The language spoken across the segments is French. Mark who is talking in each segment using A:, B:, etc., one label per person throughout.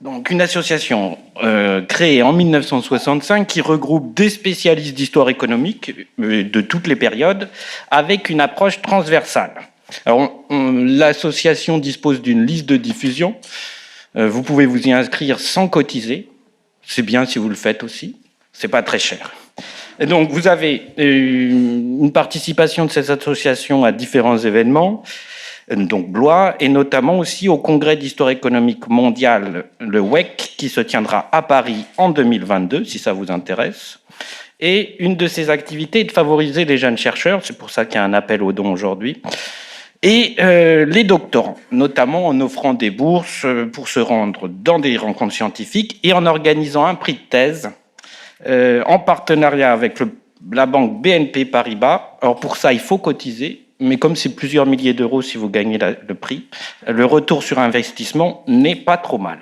A: Donc, une association créée en 1965 qui regroupe des spécialistes d'histoire économique de toutes les périodes avec une approche transversale. Alors, l'association dispose d'une liste de diffusion. Vous pouvez vous y inscrire sans cotiser. C'est bien si vous le faites aussi. C'est pas très cher. Et donc, vous avez une participation de cette association à différents événements, donc Blois, et notamment aussi au Congrès d'histoire économique mondiale, le WEC, qui se tiendra à Paris en 2022, si ça vous intéresse. Et une de ses activités est de favoriser les jeunes chercheurs, c'est pour ça qu'il y a un appel aux dons aujourd'hui, et les doctorants, notamment en offrant des bourses pour se rendre dans des rencontres scientifiques et en organisant un prix de thèse en partenariat avec la banque BNP Paribas. Alors pour ça, il faut cotiser, mais comme c'est plusieurs milliers d'euros si vous gagnez le prix, le retour sur investissement n'est pas trop mal.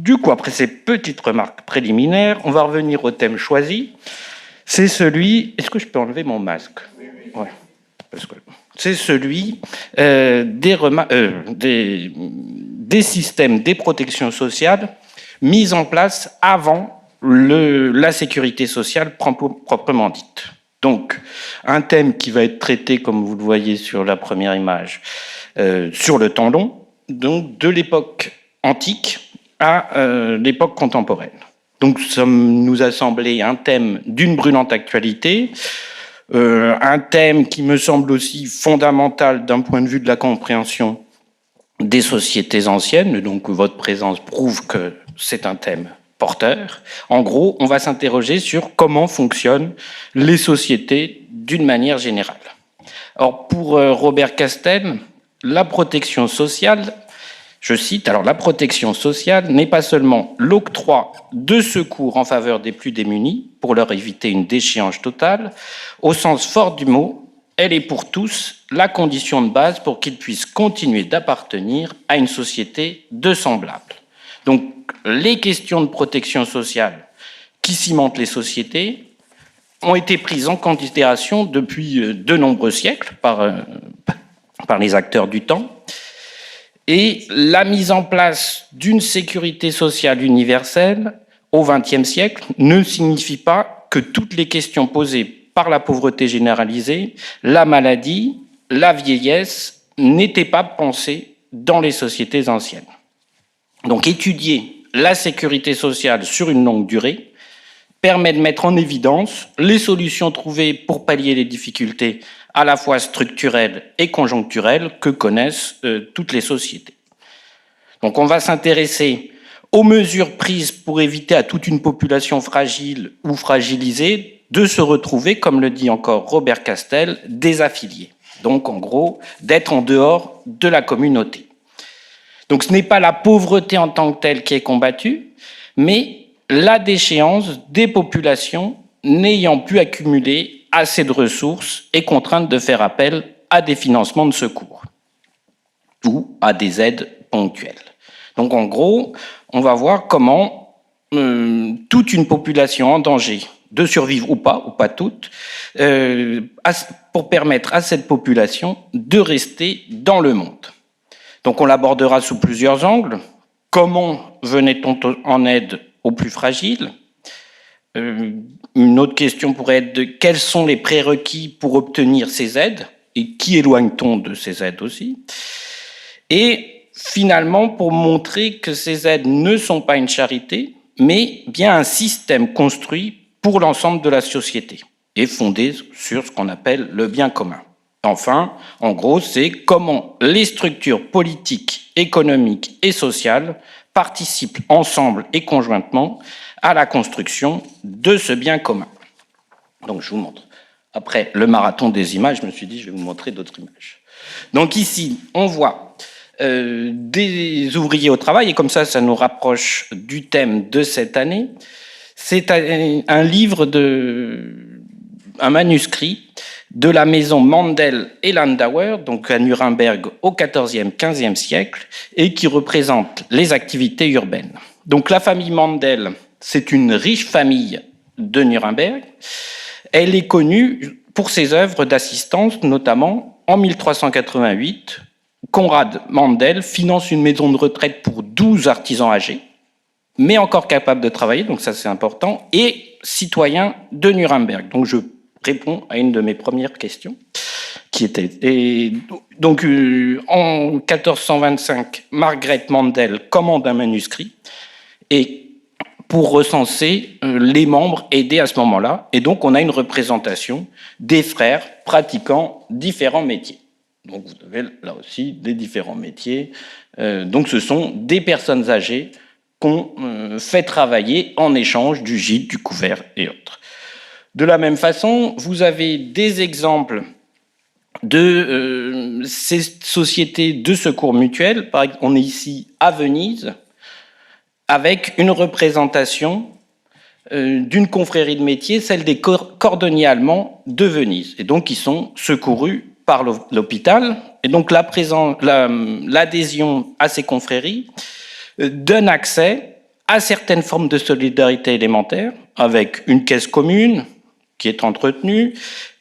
A: Du coup, après ces petites remarques préliminaires, on va revenir au thème choisi. C'est celui... Est-ce que je peux enlever mon masque? Ouais. C'est celui des systèmes des protections sociales mis en place avant la sécurité sociale proprement dite. Donc, un thème qui va être traité, comme vous le voyez sur la première image, sur le temps long, donc de l'époque antique à l'époque contemporaine. Donc, ça nous a semblé un thème d'une brûlante actualité, un thème qui me semble aussi fondamental d'un point de vue de la compréhension des sociétés anciennes, donc votre présence prouve que c'est un thème porteur. En gros, on va s'interroger sur comment fonctionnent les sociétés d'une manière générale. Alors, pour Robert Castel, la protection sociale, je cite, alors la protection sociale n'est pas seulement l'octroi de secours en faveur des plus démunis pour leur éviter une déchéance totale, au sens fort du mot, elle est pour tous la condition de base pour qu'ils puissent continuer d'appartenir à une société de semblables. Donc, les questions de protection sociale qui cimentent les sociétés ont été prises en considération depuis de nombreux siècles par les acteurs du temps. Et la mise en place d'une sécurité sociale universelle au XXe siècle ne signifie pas que toutes les questions posées par la pauvreté généralisée, la maladie, la vieillesse n'étaient pas pensées dans les sociétés anciennes. Donc étudier la sécurité sociale sur une longue durée permet de mettre en évidence les solutions trouvées pour pallier les difficultés à la fois structurelles et conjoncturelles que connaissent toutes les sociétés. Donc on va s'intéresser aux mesures prises pour éviter à toute une population fragile ou fragilisée de se retrouver, comme le dit encore Robert Castel, désaffiliés. Donc en gros, d'être en dehors de la communauté. Donc ce n'est pas la pauvreté en tant que telle qui est combattue, mais la déchéance des populations n'ayant pu accumuler assez de ressources et contraintes de faire appel à des financements de secours ou à des aides ponctuelles. Donc en gros, on va voir comment toute une population en danger de survivre ou pas toute, pour permettre à cette population de rester dans le monde. Donc on l'abordera sous plusieurs angles. Comment venait-on en aide aux plus fragiles? Une autre question pourrait être de quels sont les prérequis pour obtenir ces aides et qui éloigne-t-on de ces aides aussi? Et finalement, pour montrer que ces aides ne sont pas une charité, mais bien un système construit pour l'ensemble de la société et fondé sur ce qu'on appelle le bien commun. Enfin, en gros, c'est comment les structures politiques, économiques et sociales participent ensemble et conjointement à la construction de ce bien commun. Donc, je vous montre. Après le marathon des images, je me suis dit, je vais vous montrer d'autres images. Donc ici, on voit des ouvriers au travail, et comme ça nous rapproche du thème de cette année. C'est un livre, un manuscrit de la maison Mandel et Landauer, donc à Nuremberg au XIVe, XVe siècle, et qui représente les activités urbaines. Donc la famille Mandel, c'est une riche famille de Nuremberg. Elle est connue pour ses œuvres d'assistance, notamment en 1388, Konrad Mandel finance une maison de retraite pour 12 artisans âgés, mais encore capables de travailler, donc ça c'est important, et citoyen de Nuremberg. Donc je réponds à une de mes premières questions, qui était... Et donc en 1425, Margaret Mandel commande un manuscrit, et pour recenser les membres aidés à ce moment-là, et donc on a une représentation des frères pratiquant différents métiers. Donc vous avez là aussi des différents métiers. Donc ce sont des personnes âgées qu'on fait travailler en échange du gîte, du couvert et autres. De la même façon, vous avez des exemples de ces sociétés de secours mutuels. Par exemple, on est ici à Venise avec une représentation d'une confrérie de métiers, celle des cordonniers allemands de Venise, et donc qui sont secourus par l'hôpital. Et donc l'adhésion à ces confréries donne accès à certaines formes de solidarité élémentaire, avec une caisse commune qui est entretenue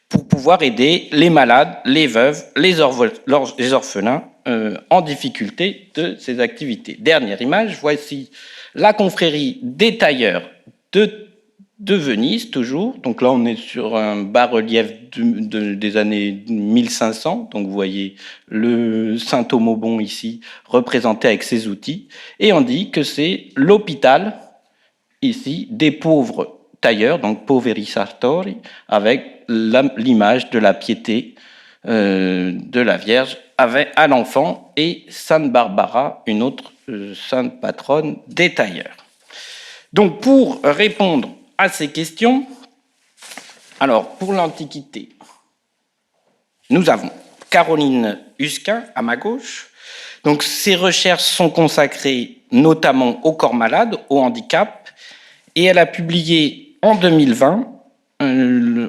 A: pour pouvoir aider les malades, les veuves, les orphelins en difficulté de ces activités. Dernière image, voici la confrérie des tailleurs de Venise, toujours. Donc là, on est sur un bas-relief des années 1500. Donc vous voyez le Saint-Omobon ici, représenté avec ses outils. Et on dit que c'est l'hôpital, ici, des pauvres tailleurs, donc poveri sartori, avec l'image de la piété de la Vierge à l'enfant, et Sainte Barbara, une autre sainte patronne des tailleurs. Donc pour répondre à ces questions, alors pour l'Antiquité, nous avons Caroline Husquin à ma gauche. Donc ses recherches sont consacrées notamment au corps malade, au handicap, et elle a publié en 2020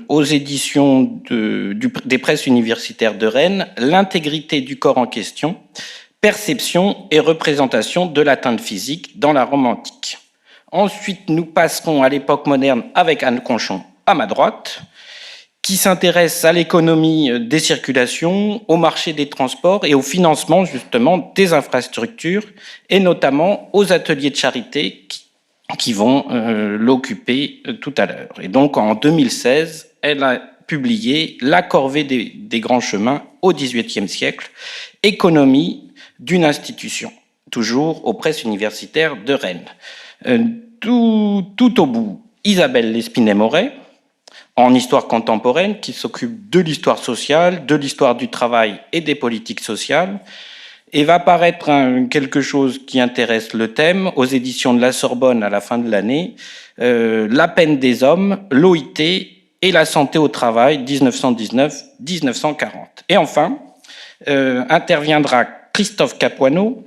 A: aux éditions des presses universitaires de Rennes l'intégrité du corps en question, perception et représentation de l'atteinte physique dans la Rome antique. Ensuite, nous passerons à l'époque moderne avec Anne Conchon à ma droite, qui s'intéresse à l'économie des circulations, au marché des transports et au financement justement des infrastructures, et notamment aux ateliers de charité qui vont l'occuper tout à l'heure. Et donc en 2016, elle a publié La corvée des grands chemins au XVIIIe siècle, économie d'une institution, toujours aux presses universitaires de Rennes. Tout au bout, Isabelle Lespinet-Moret, en histoire contemporaine, qui s'occupe de l'histoire sociale, de l'histoire du travail et des politiques sociales, et va paraître quelque chose qui intéresse le thème aux éditions de la Sorbonne à la fin de l'année, La peine des hommes, l'OIT et la santé au travail, 1919-1940. Et enfin, interviendra Christophe Capuano,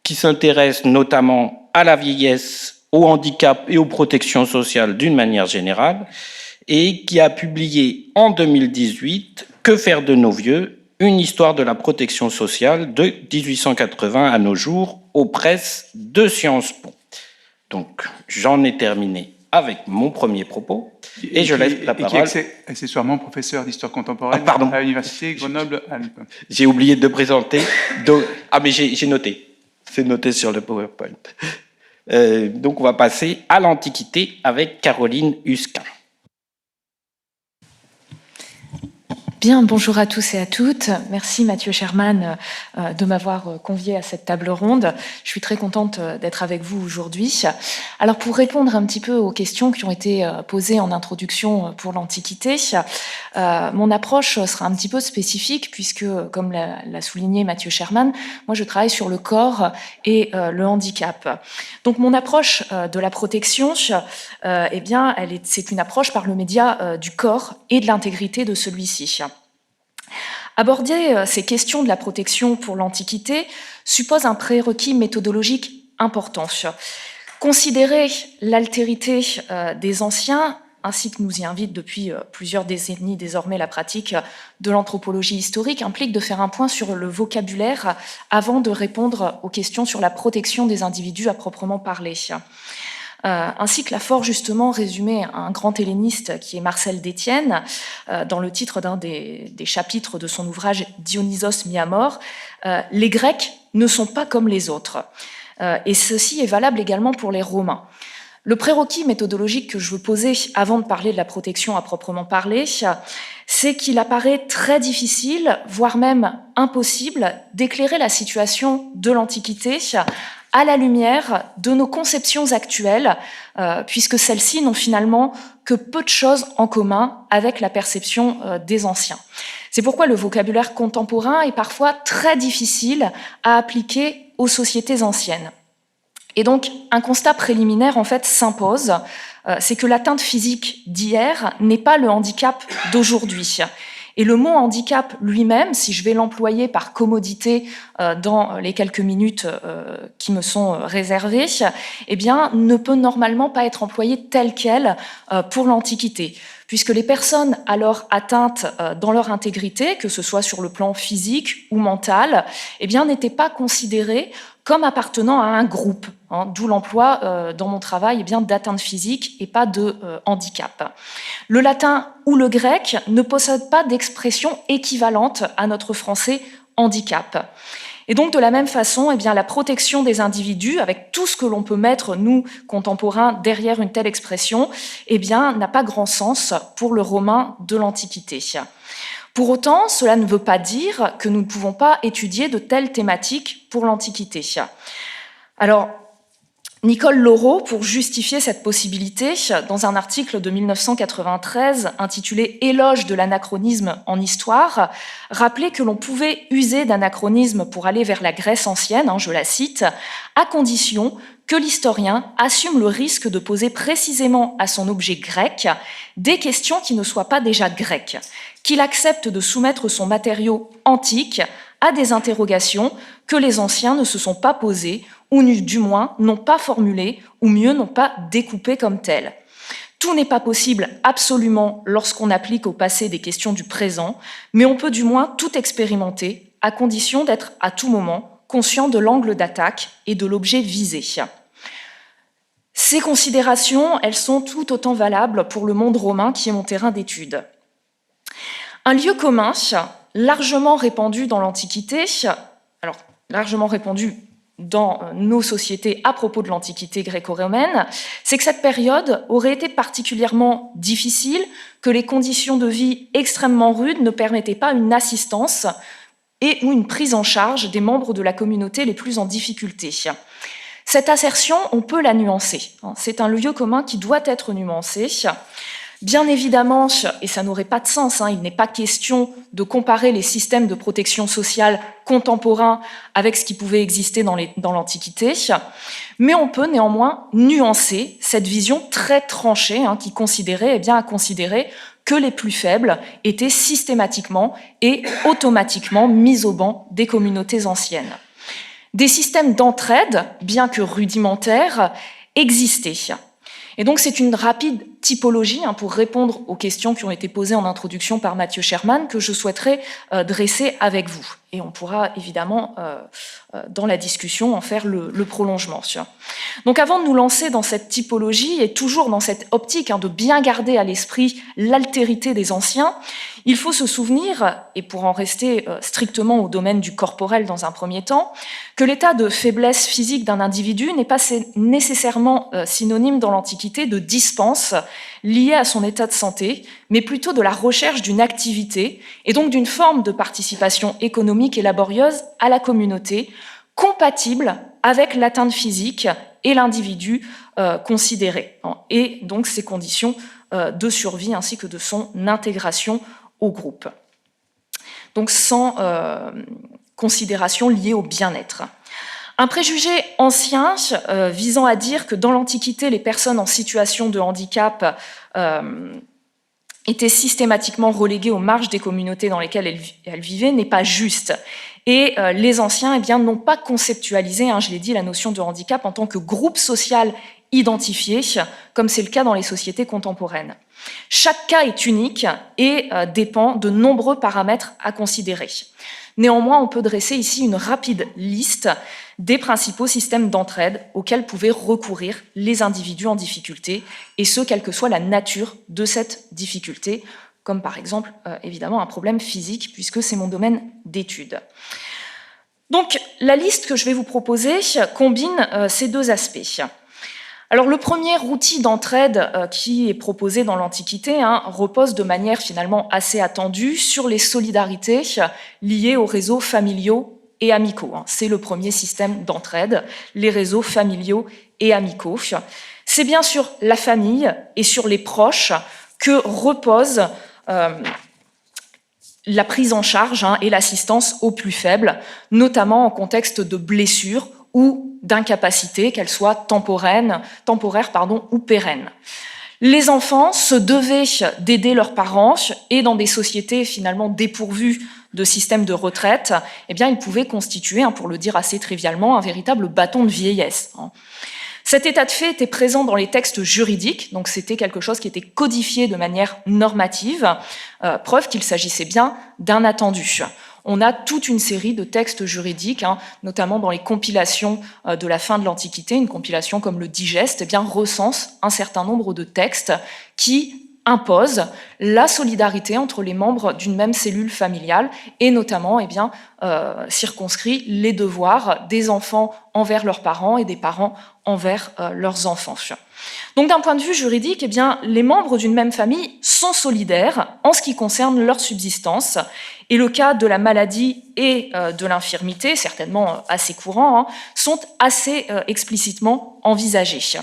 A: qui s'intéresse notamment à la vieillesse, au handicap et aux protections sociales d'une manière générale, et qui a publié en 2018 « Que faire de nos vieux ? Une histoire de la protection sociale de 1880 à nos jours aux presses de Sciences Po ». Donc, j'en ai terminé avec mon premier propos, et je laisse la parole.
B: Et qui est accessoirement professeur d'histoire contemporaine à l'université Grenoble-Alpes.
A: J'ai oublié de présenter. Mais j'ai noté. C'est noté sur le PowerPoint. Donc, on va passer à l'Antiquité avec Caroline Husquin.
C: Bien, bonjour à tous et à toutes. Merci Mathieu Sherman de m'avoir convié à cette table ronde. Je suis très contente d'être avec vous aujourd'hui. Alors pour répondre un petit peu aux questions qui ont été posées en introduction pour l'Antiquité, mon approche sera un petit peu spécifique puisque, comme l'a souligné Mathieu Sherman, moi je travaille sur le corps et le handicap. Donc mon approche de la protection, eh bien, c'est une approche par le média du corps et de l'intégrité de celui-ci. Aborder ces questions de la protection pour l'Antiquité suppose un prérequis méthodologique important. Considérer l'altérité des anciens, ainsi que nous y invite depuis plusieurs décennies désormais la pratique de l'anthropologie historique, implique de faire un point sur le vocabulaire avant de répondre aux questions sur la protection des individus à proprement parler. ainsi que l'a fort justement résumé un grand helléniste qui est Marcel Détienne, dans le titre d'un des chapitres de son ouvrage Dionysos mis à mort, les Grecs ne sont pas comme les autres. Et ceci est valable également pour les Romains. Le prérequis méthodologique que je veux poser avant de parler de la protection à proprement parler, c'est qu'il apparaît très difficile, voire même impossible, d'éclairer la situation de l'Antiquité à la lumière de nos conceptions actuelles, puisque celles-ci n'ont finalement que peu de choses en commun avec la perception des anciens. C'est pourquoi le vocabulaire contemporain est parfois très difficile à appliquer aux sociétés anciennes. Et donc, un constat préliminaire, en fait, s'impose, c'est que l'atteinte physique d'hier n'est pas le handicap d'aujourd'hui. Et le mot handicap lui-même, si je vais l'employer par commodité dans les quelques minutes qui me sont réservées, eh bien, ne peut normalement pas être employé tel quel pour l'Antiquité, puisque les personnes alors atteintes dans leur intégrité, que ce soit sur le plan physique ou mental, eh bien, n'étaient pas considérées comme appartenant à un groupe, d'où l'emploi dans mon travail d'atteinte physique et pas de handicap. Le latin ou le grec ne possèdent pas d'expression équivalente à notre français handicap. Et donc, de la même façon, la protection des individus, avec tout ce que l'on peut mettre, nous, contemporains, derrière une telle expression, n'a pas grand sens pour le romain de l'Antiquité. Pour autant, cela ne veut pas dire que nous ne pouvons pas étudier de telles thématiques pour l'Antiquité. Alors, Nicole Laureau, pour justifier cette possibilité, dans un article de 1993 intitulé « Éloge de l'anachronisme en histoire », rappelait que l'on pouvait user d'anachronisme pour aller vers la Grèce ancienne, je la cite, à condition que l'historien assume le risque de poser précisément à son objet grec des questions qui ne soient pas déjà grecques, qu'il accepte de soumettre son matériau antique à des interrogations que les anciens ne se sont pas posées ou du moins n'ont pas formulées ou mieux n'ont pas découpées comme telles. Tout n'est pas possible absolument lorsqu'on applique au passé des questions du présent, mais on peut du moins tout expérimenter à condition d'être à tout moment conscient de l'angle d'attaque et de l'objet visé. Ces considérations, elles sont tout autant valables pour le monde romain qui est mon terrain d'étude. Un lieu commun, largement répandu dans l'Antiquité, alors largement répandu dans nos sociétés à propos de l'Antiquité gréco-romaine, c'est que cette période aurait été particulièrement difficile, que les conditions de vie extrêmement rudes ne permettaient pas une assistance et ou une prise en charge des membres de la communauté les plus en difficulté. Cette assertion, on peut la nuancer. C'est un lieu commun qui doit être nuancé. Bien évidemment, et ça n'aurait pas de sens, il n'est pas question de comparer les systèmes de protection sociale contemporains avec ce qui pouvait exister dans l'Antiquité, mais on peut néanmoins nuancer cette vision très tranchée qui considérait, à considérer que les plus faibles étaient systématiquement et automatiquement mis au ban des communautés anciennes. Des systèmes d'entraide, bien que rudimentaires, existaient. Et donc c'est une rapide typologie pour répondre aux questions qui ont été posées en introduction par Mathieu Sherman que je souhaiterais dresser avec vous. Et on pourra évidemment, dans la discussion, en faire le prolongement. Donc avant de nous lancer dans cette typologie, et toujours dans cette optique de bien garder à l'esprit l'altérité des anciens, il faut se souvenir, et pour en rester strictement au domaine du corporel dans un premier temps, que l'état de faiblesse physique d'un individu n'est pas nécessairement synonyme dans l'Antiquité de dispense liée à son état de santé, mais plutôt de la recherche d'une activité et donc d'une forme de participation économique et laborieuse à la communauté, compatible avec l'atteinte physique et l'individu considéré, et donc ses conditions de survie ainsi que de son intégration au groupe. Donc sans considération liée au bien-être. Un préjugé ancien visant à dire que dans l'Antiquité, les personnes en situation de handicap étaient systématiquement reléguées aux marges des communautés dans lesquelles elles vivaient n'est pas juste. Et les anciens n'ont pas conceptualisé, je l'ai dit, la notion de handicap en tant que groupe social identifiés, comme c'est le cas dans les sociétés contemporaines. Chaque cas est unique et dépend de nombreux paramètres à considérer. Néanmoins, on peut dresser ici une rapide liste des principaux systèmes d'entraide auxquels pouvaient recourir les individus en difficulté, et ce, quelle que soit la nature de cette difficulté, comme par exemple, évidemment, un problème physique, puisque c'est mon domaine d'étude. Donc, la liste que je vais vous proposer combine ces deux aspects. Alors, le premier outil d'entraide qui est proposé dans l'Antiquité repose de manière finalement assez attendue sur les solidarités liées aux réseaux familiaux et amicaux. C'est le premier système d'entraide, les réseaux familiaux et amicaux. C'est bien sur la famille et sur les proches que repose la prise en charge et l'assistance aux plus faibles, notamment en contexte de blessures ou d'incapacité, qu'elles soient temporaires ou pérennes. Les enfants se devaient d'aider leurs parents et dans des sociétés finalement dépourvues de systèmes de retraite, eh bien, ils pouvaient constituer, pour le dire assez trivialement, un véritable bâton de vieillesse. Cet état de fait était présent dans les textes juridiques, donc c'était quelque chose qui était codifié de manière normative, preuve qu'il s'agissait bien d'un attendu. On a toute une série de textes juridiques, notamment dans les compilations de la fin de l'Antiquité, une compilation comme le Digeste, recense un certain nombre de textes qui impose la solidarité entre les membres d'une même cellule familiale et notamment circonscrit les devoirs des enfants envers leurs parents et des parents envers leurs enfants. Donc d'un point de vue juridique, les membres d'une même famille sont solidaires en ce qui concerne leur subsistance et le cas de la maladie et de l'infirmité, certainement assez courants, sont assez explicitement envisagés.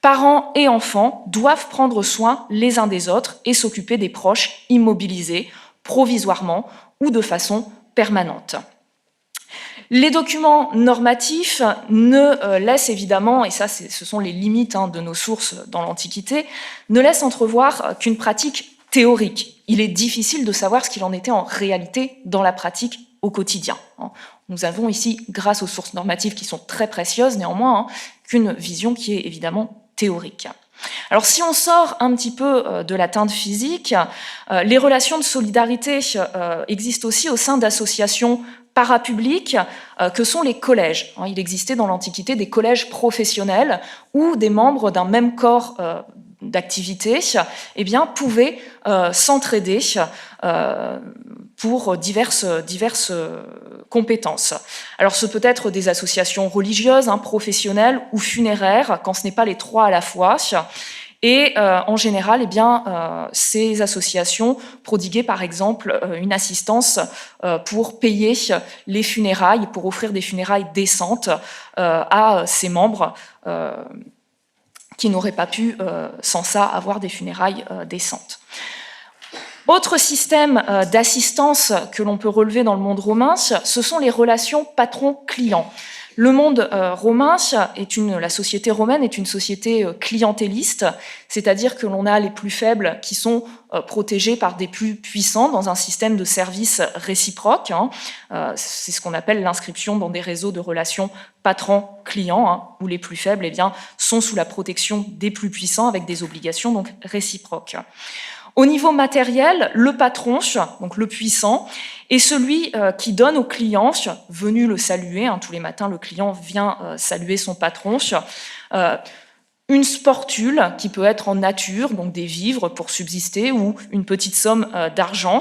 C: Parents et enfants doivent prendre soin les uns des autres et s'occuper des proches immobilisés provisoirement ou de façon permanente. Les documents normatifs ne laissent évidemment, et ça ce sont les limites de nos sources dans l'Antiquité, ne laissent entrevoir qu'une pratique théorique. Il est difficile de savoir ce qu'il en était en réalité dans la pratique au quotidien. Nous avons ici, grâce aux sources normatives qui sont très précieuses néanmoins, qu'une vision qui est évidemment théorique. Alors si on sort un petit peu de la teinte physique, les relations de solidarité existent aussi au sein d'associations parapubliques que sont les collèges. Il existait dans l'Antiquité des collèges professionnels où des membres d'un même corps d'activité pouvaient s'entraider pour diverses compétences. Alors ce peut être des associations religieuses, professionnelles ou funéraires, quand ce n'est pas les trois à la fois. Et en général, ces associations prodiguaient par exemple une assistance pour payer les funérailles, pour offrir des funérailles décentes à ces membres qui n'auraient pas pu, sans ça, avoir des funérailles décentes. Autre système d'assistance que l'on peut relever dans le monde romain, ce sont les relations patron-client. Le monde romain, la société romaine est une société clientéliste, c'est-à-dire que l'on a les plus faibles qui sont protégés par des plus puissants dans un système de services réciproques. C'est ce qu'on appelle l'inscription dans des réseaux de relations patron-client, où les plus faibles sont sous la protection des plus puissants avec des obligations donc réciproques. Au niveau matériel, le patron, donc le puissant, est celui qui donne au client, venu le saluer, tous les matins le client vient saluer son patron, une sportule qui peut être en nature, donc des vivres pour subsister, ou une petite somme d'argent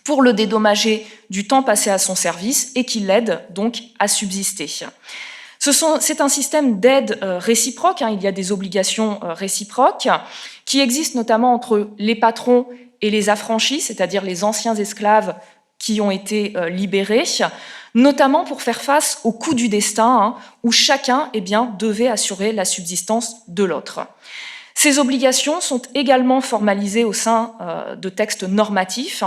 C: pour le dédommager du temps passé à son service et qui l'aide donc à subsister. C'est un système d'aide réciproque, il y a des obligations réciproques qui existent notamment entre les patrons et les affranchis, c'est-à-dire les anciens esclaves qui ont été libérés, notamment pour faire face au coup du destin, où chacun devait assurer la subsistance de l'autre. Ces obligations sont également formalisées au sein de textes normatifs,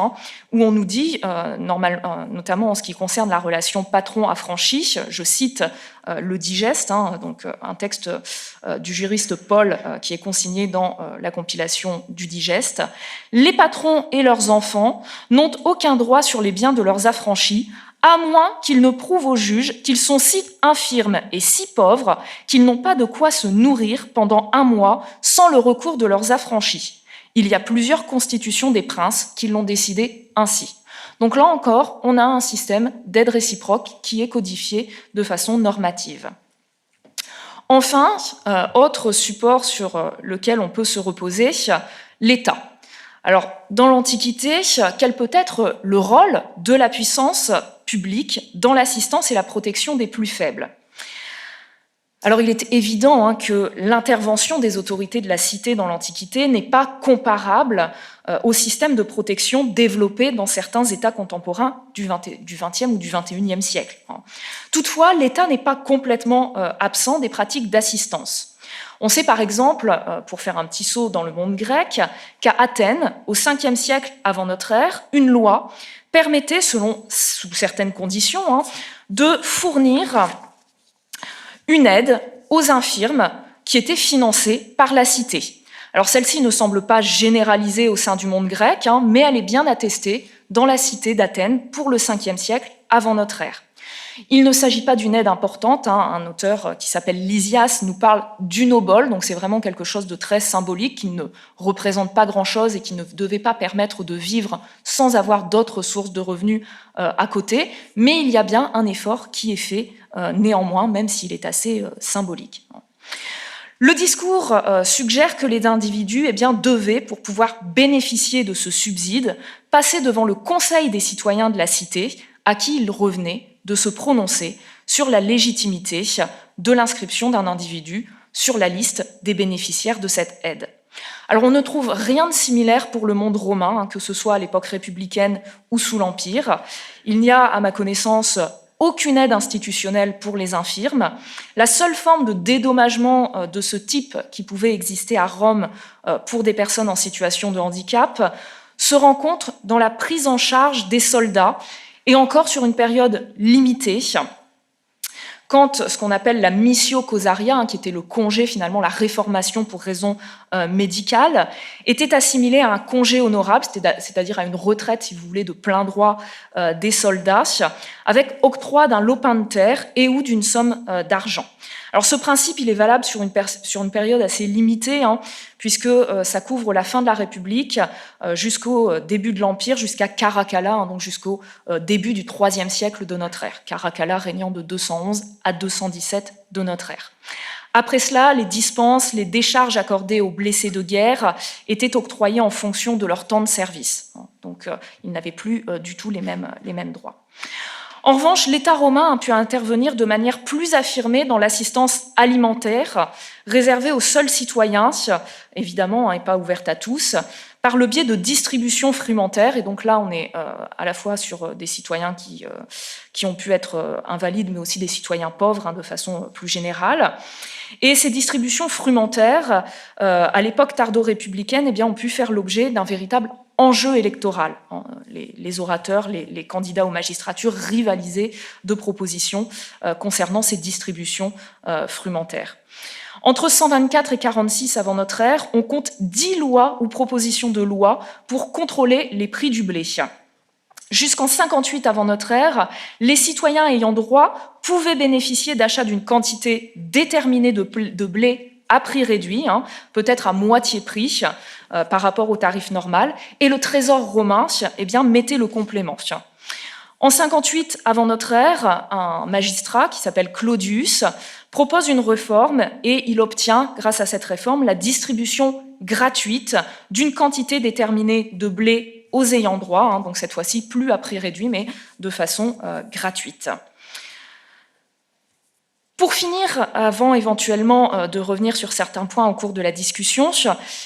C: où on nous dit, notamment en ce qui concerne la relation patron-affranchi, je cite le Digeste, donc un texte du juriste Paul qui est consigné dans la compilation du Digeste. Les patrons et leurs enfants n'ont aucun droit sur les biens de leurs affranchis, à moins qu'ils ne prouvent aux juges qu'ils sont si infirmes et si pauvres qu'ils n'ont pas de quoi se nourrir pendant 1 mois sans le recours de leurs affranchis. Il y a plusieurs constitutions des princes qui l'ont décidé ainsi. Donc là encore, on a un système d'aide réciproque qui est codifié de façon normative. Enfin, autre support sur lequel on peut se reposer, l'État. Alors, dans l'Antiquité, quel peut être le rôle de la puissance publique dans l'assistance et la protection des plus faibles ? Alors, il est évident que l'intervention des autorités de la cité dans l'Antiquité n'est pas comparable au système de protection développé dans certains États contemporains du XXe ou du XXIe siècle. Toutefois, l'État n'est pas complètement absent des pratiques d'assistance. On sait par exemple, pour faire un petit saut dans le monde grec, qu'à Athènes, au 5e siècle avant notre ère, une loi permettait, sous certaines conditions, de fournir une aide aux infirmes qui étaient financées par la cité. Alors celle-ci ne semble pas généralisée au sein du monde grec, mais elle est bien attestée dans la cité d'Athènes pour le 5e siècle avant notre ère. Il ne s'agit pas d'une aide importante. Un auteur qui s'appelle Lysias nous parle d'une obole, donc c'est vraiment quelque chose de très symbolique qui ne représente pas grand-chose et qui ne devait pas permettre de vivre sans avoir d'autres sources de revenus à côté. Mais il y a bien un effort qui est fait néanmoins, même s'il est assez symbolique. Le discours suggère que les individus devaient, pour pouvoir bénéficier de ce subside, passer devant le conseil des citoyens de la cité, à qui il revenait de se prononcer sur la légitimité de l'inscription d'un individu sur la liste des bénéficiaires de cette aide. Alors on ne trouve rien de similaire pour le monde romain, que ce soit à l'époque républicaine ou sous l'Empire. Il n'y a, à ma connaissance, aucune aide institutionnelle pour les infirmes. La seule forme de dédommagement de ce type qui pouvait exister à Rome pour des personnes en situation de handicap se rencontre dans la prise en charge des soldats, et encore sur une période limitée, quand ce qu'on appelle la missio causaria, qui était le congé, finalement la réformation pour raison médicale, était assimilée à un congé honorable, c'est-à-dire à une retraite, si vous voulez, de plein droit des soldats, avec octroi d'un lopin de terre et ou d'une somme d'argent. Alors ce principe, il est valable sur une période assez limitée, puisque ça couvre la fin de la République jusqu'au début de l'Empire, jusqu'à Caracalla, donc jusqu'au début du IIIe siècle de notre ère. Caracalla régnant de 211 à 217 de notre ère. Après cela, les dispenses, les décharges accordées aux blessés de guerre étaient octroyées en fonction de leur temps de service. Donc ils n'avaient plus du tout les mêmes droits. En revanche, l'État romain a pu intervenir de manière plus affirmée dans l'assistance alimentaire, réservée aux seuls citoyens, évidemment, et pas ouverte à tous, par le biais de distributions frumentaires. Et donc là, on est à la fois sur des citoyens qui ont pu être invalides, mais aussi des citoyens pauvres, de façon plus générale. Et ces distributions frumentaires, à l'époque tardo-républicaine, ont pu faire l'objet d'un véritable enjeu électoral. Les orateurs, les candidats aux magistratures rivalisaient de propositions concernant ces distributions frumentaires. Entre 124 et 46 avant notre ère, on compte 10 lois ou propositions de loi pour contrôler les prix du blé. Jusqu'en 58 avant notre ère, les citoyens ayant droit pouvaient bénéficier d'achats d'une quantité déterminée de blé à prix réduit, peut-être à moitié prix par rapport au tarif normal, et le trésor romain mettait le complément. En 58 avant notre ère, un magistrat qui s'appelle Claudius propose une réforme et il obtient, grâce à cette réforme, la distribution gratuite d'une quantité déterminée de blé aux ayants droit, donc cette fois-ci plus à prix réduit, mais de façon gratuite. Pour finir, avant éventuellement de revenir sur certains points au cours de la discussion,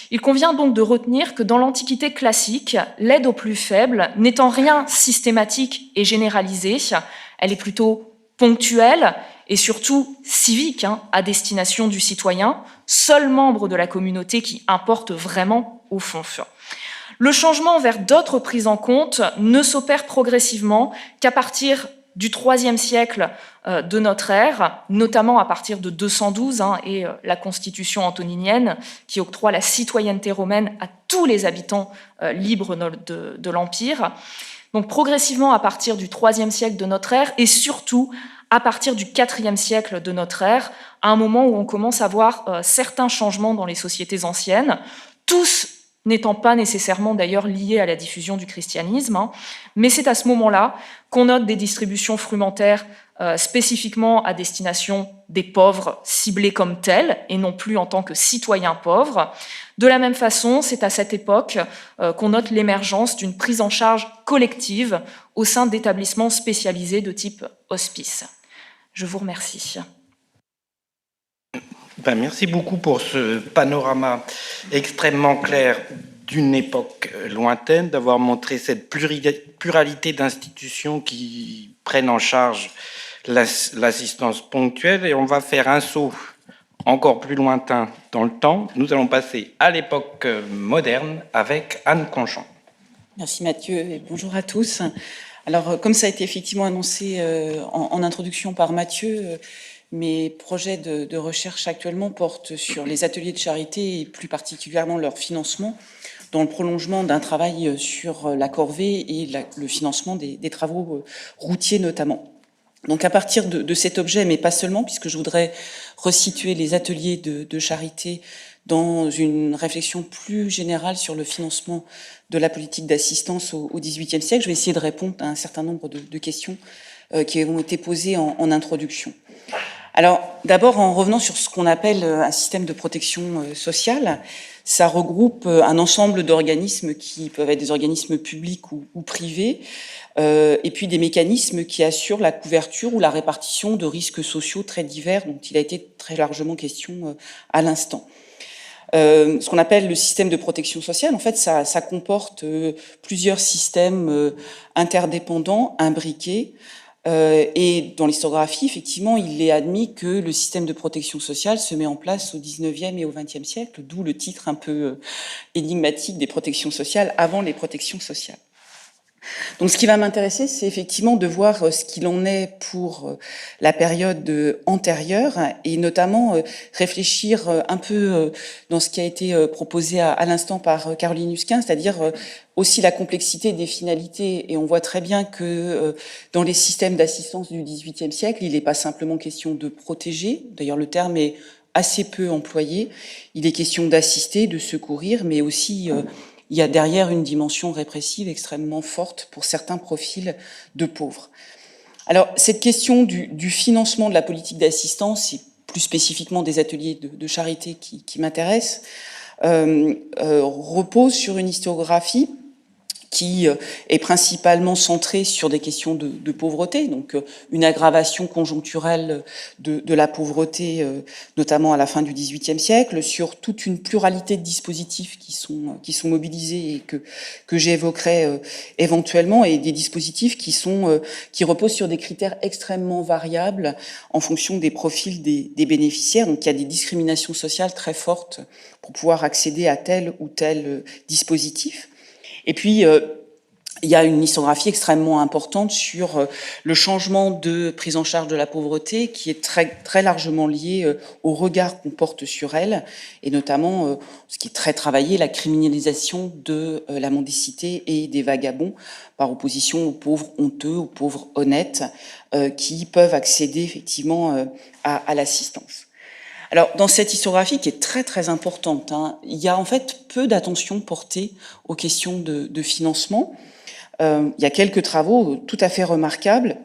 C: il convient donc de retenir que dans l'Antiquité classique, l'aide aux plus faibles n'est en rien systématique et généralisée, elle est plutôt ponctuelle et surtout civique, à destination du citoyen, seul membre de la communauté qui importe vraiment au fond. Le changement vers d'autres prises en compte ne s'opère progressivement qu'à partir du IIIe siècle de notre ère, notamment à partir de 212 et la constitution antoninienne qui octroie la citoyenneté romaine à tous les habitants libres de l'Empire. Donc progressivement à partir du IIIe siècle de notre ère et surtout à partir du IVe siècle de notre ère, à un moment où on commence à voir certains changements dans les sociétés anciennes, tous n'étant pas nécessairement d'ailleurs liés à la diffusion du christianisme, mais c'est à ce moment-là qu'on note des distributions frumentaires spécifiquement à destination des pauvres ciblés comme tels et non plus en tant que citoyens pauvres. De la même façon, c'est à cette époque qu'on note l'émergence d'une prise en charge collective au sein d'établissements spécialisés de type hospice. Je vous remercie.
A: Merci beaucoup pour ce panorama extrêmement clair d'une époque lointaine, d'avoir montré cette pluralité d'institutions qui prennent en charge l'assistance ponctuelle. Et on va faire un saut encore plus lointain dans le temps. Nous allons passer à l'époque moderne avec Anne Conchon.
D: Merci Mathieu et bonjour à tous. Alors, comme ça a été effectivement annoncé en introduction par Mathieu, mes projets de recherche actuellement portent sur les ateliers de charité et plus particulièrement leur financement, dans le prolongement d'un travail sur la corvée et le financement des travaux routiers notamment. Donc à partir de cet objet, mais pas seulement, puisque je voudrais resituer les ateliers de charité dans une réflexion plus générale sur le financement de la politique d'assistance au XVIIIe siècle, je vais essayer de répondre à un certain nombre de questions qui ont été posées en introduction. Alors, d'abord, en revenant sur ce qu'on appelle un système de protection sociale, ça regroupe un ensemble d'organismes qui peuvent être des organismes publics ou privés, et puis des mécanismes qui assurent la couverture ou la répartition de risques sociaux très divers, dont il a été très largement question à l'instant. Ce qu'on appelle le système de protection sociale, en fait, ça comporte plusieurs systèmes interdépendants, imbriqués, et dans l'historiographie, effectivement, il est admis que le système de protection sociale se met en place au XIXe et au XXe siècle, d'où le titre un peu énigmatique des protections sociales avant les protections sociales. Donc ce qui va m'intéresser, c'est effectivement de voir ce qu'il en est pour la période antérieure et notamment réfléchir un peu dans ce qui a été proposé à l'instant par Caroline Husquin, c'est-à-dire aussi la complexité des finalités. Et on voit très bien que dans les systèmes d'assistance du XVIIIe siècle, il n'est pas simplement question de protéger, d'ailleurs le terme est assez peu employé, il est question d'assister, de secourir, mais aussi... il y a derrière une dimension répressive extrêmement forte pour certains profils de pauvres. Alors, cette question du financement de la politique d'assistance, et plus spécifiquement des ateliers de charité qui m'intéressent, repose sur une historiographie qui est principalement centrée sur des questions de pauvreté, donc une aggravation conjoncturelle de la pauvreté, notamment à la fin du XVIIIe siècle, sur toute une pluralité de dispositifs qui sont mobilisés et que j'évoquerai éventuellement, et des dispositifs qui reposent sur des critères extrêmement variables en fonction des profils des bénéficiaires. Donc il y a des discriminations sociales très fortes pour pouvoir accéder à tel ou tel dispositif. Et puis, il y a une historiographie extrêmement importante sur le changement de prise en charge de la pauvreté qui est très, très largement lié au regard qu'on porte sur elle, et notamment, ce qui est très travaillé, la criminalisation de la mendicité et des vagabonds par opposition aux pauvres honteux, aux pauvres honnêtes, qui peuvent accéder effectivement à l'assistance. Alors, dans cette historiographie qui est très très importante, il y a en fait peu d'attention portée aux questions de financement. Il y a quelques travaux tout à fait remarquables,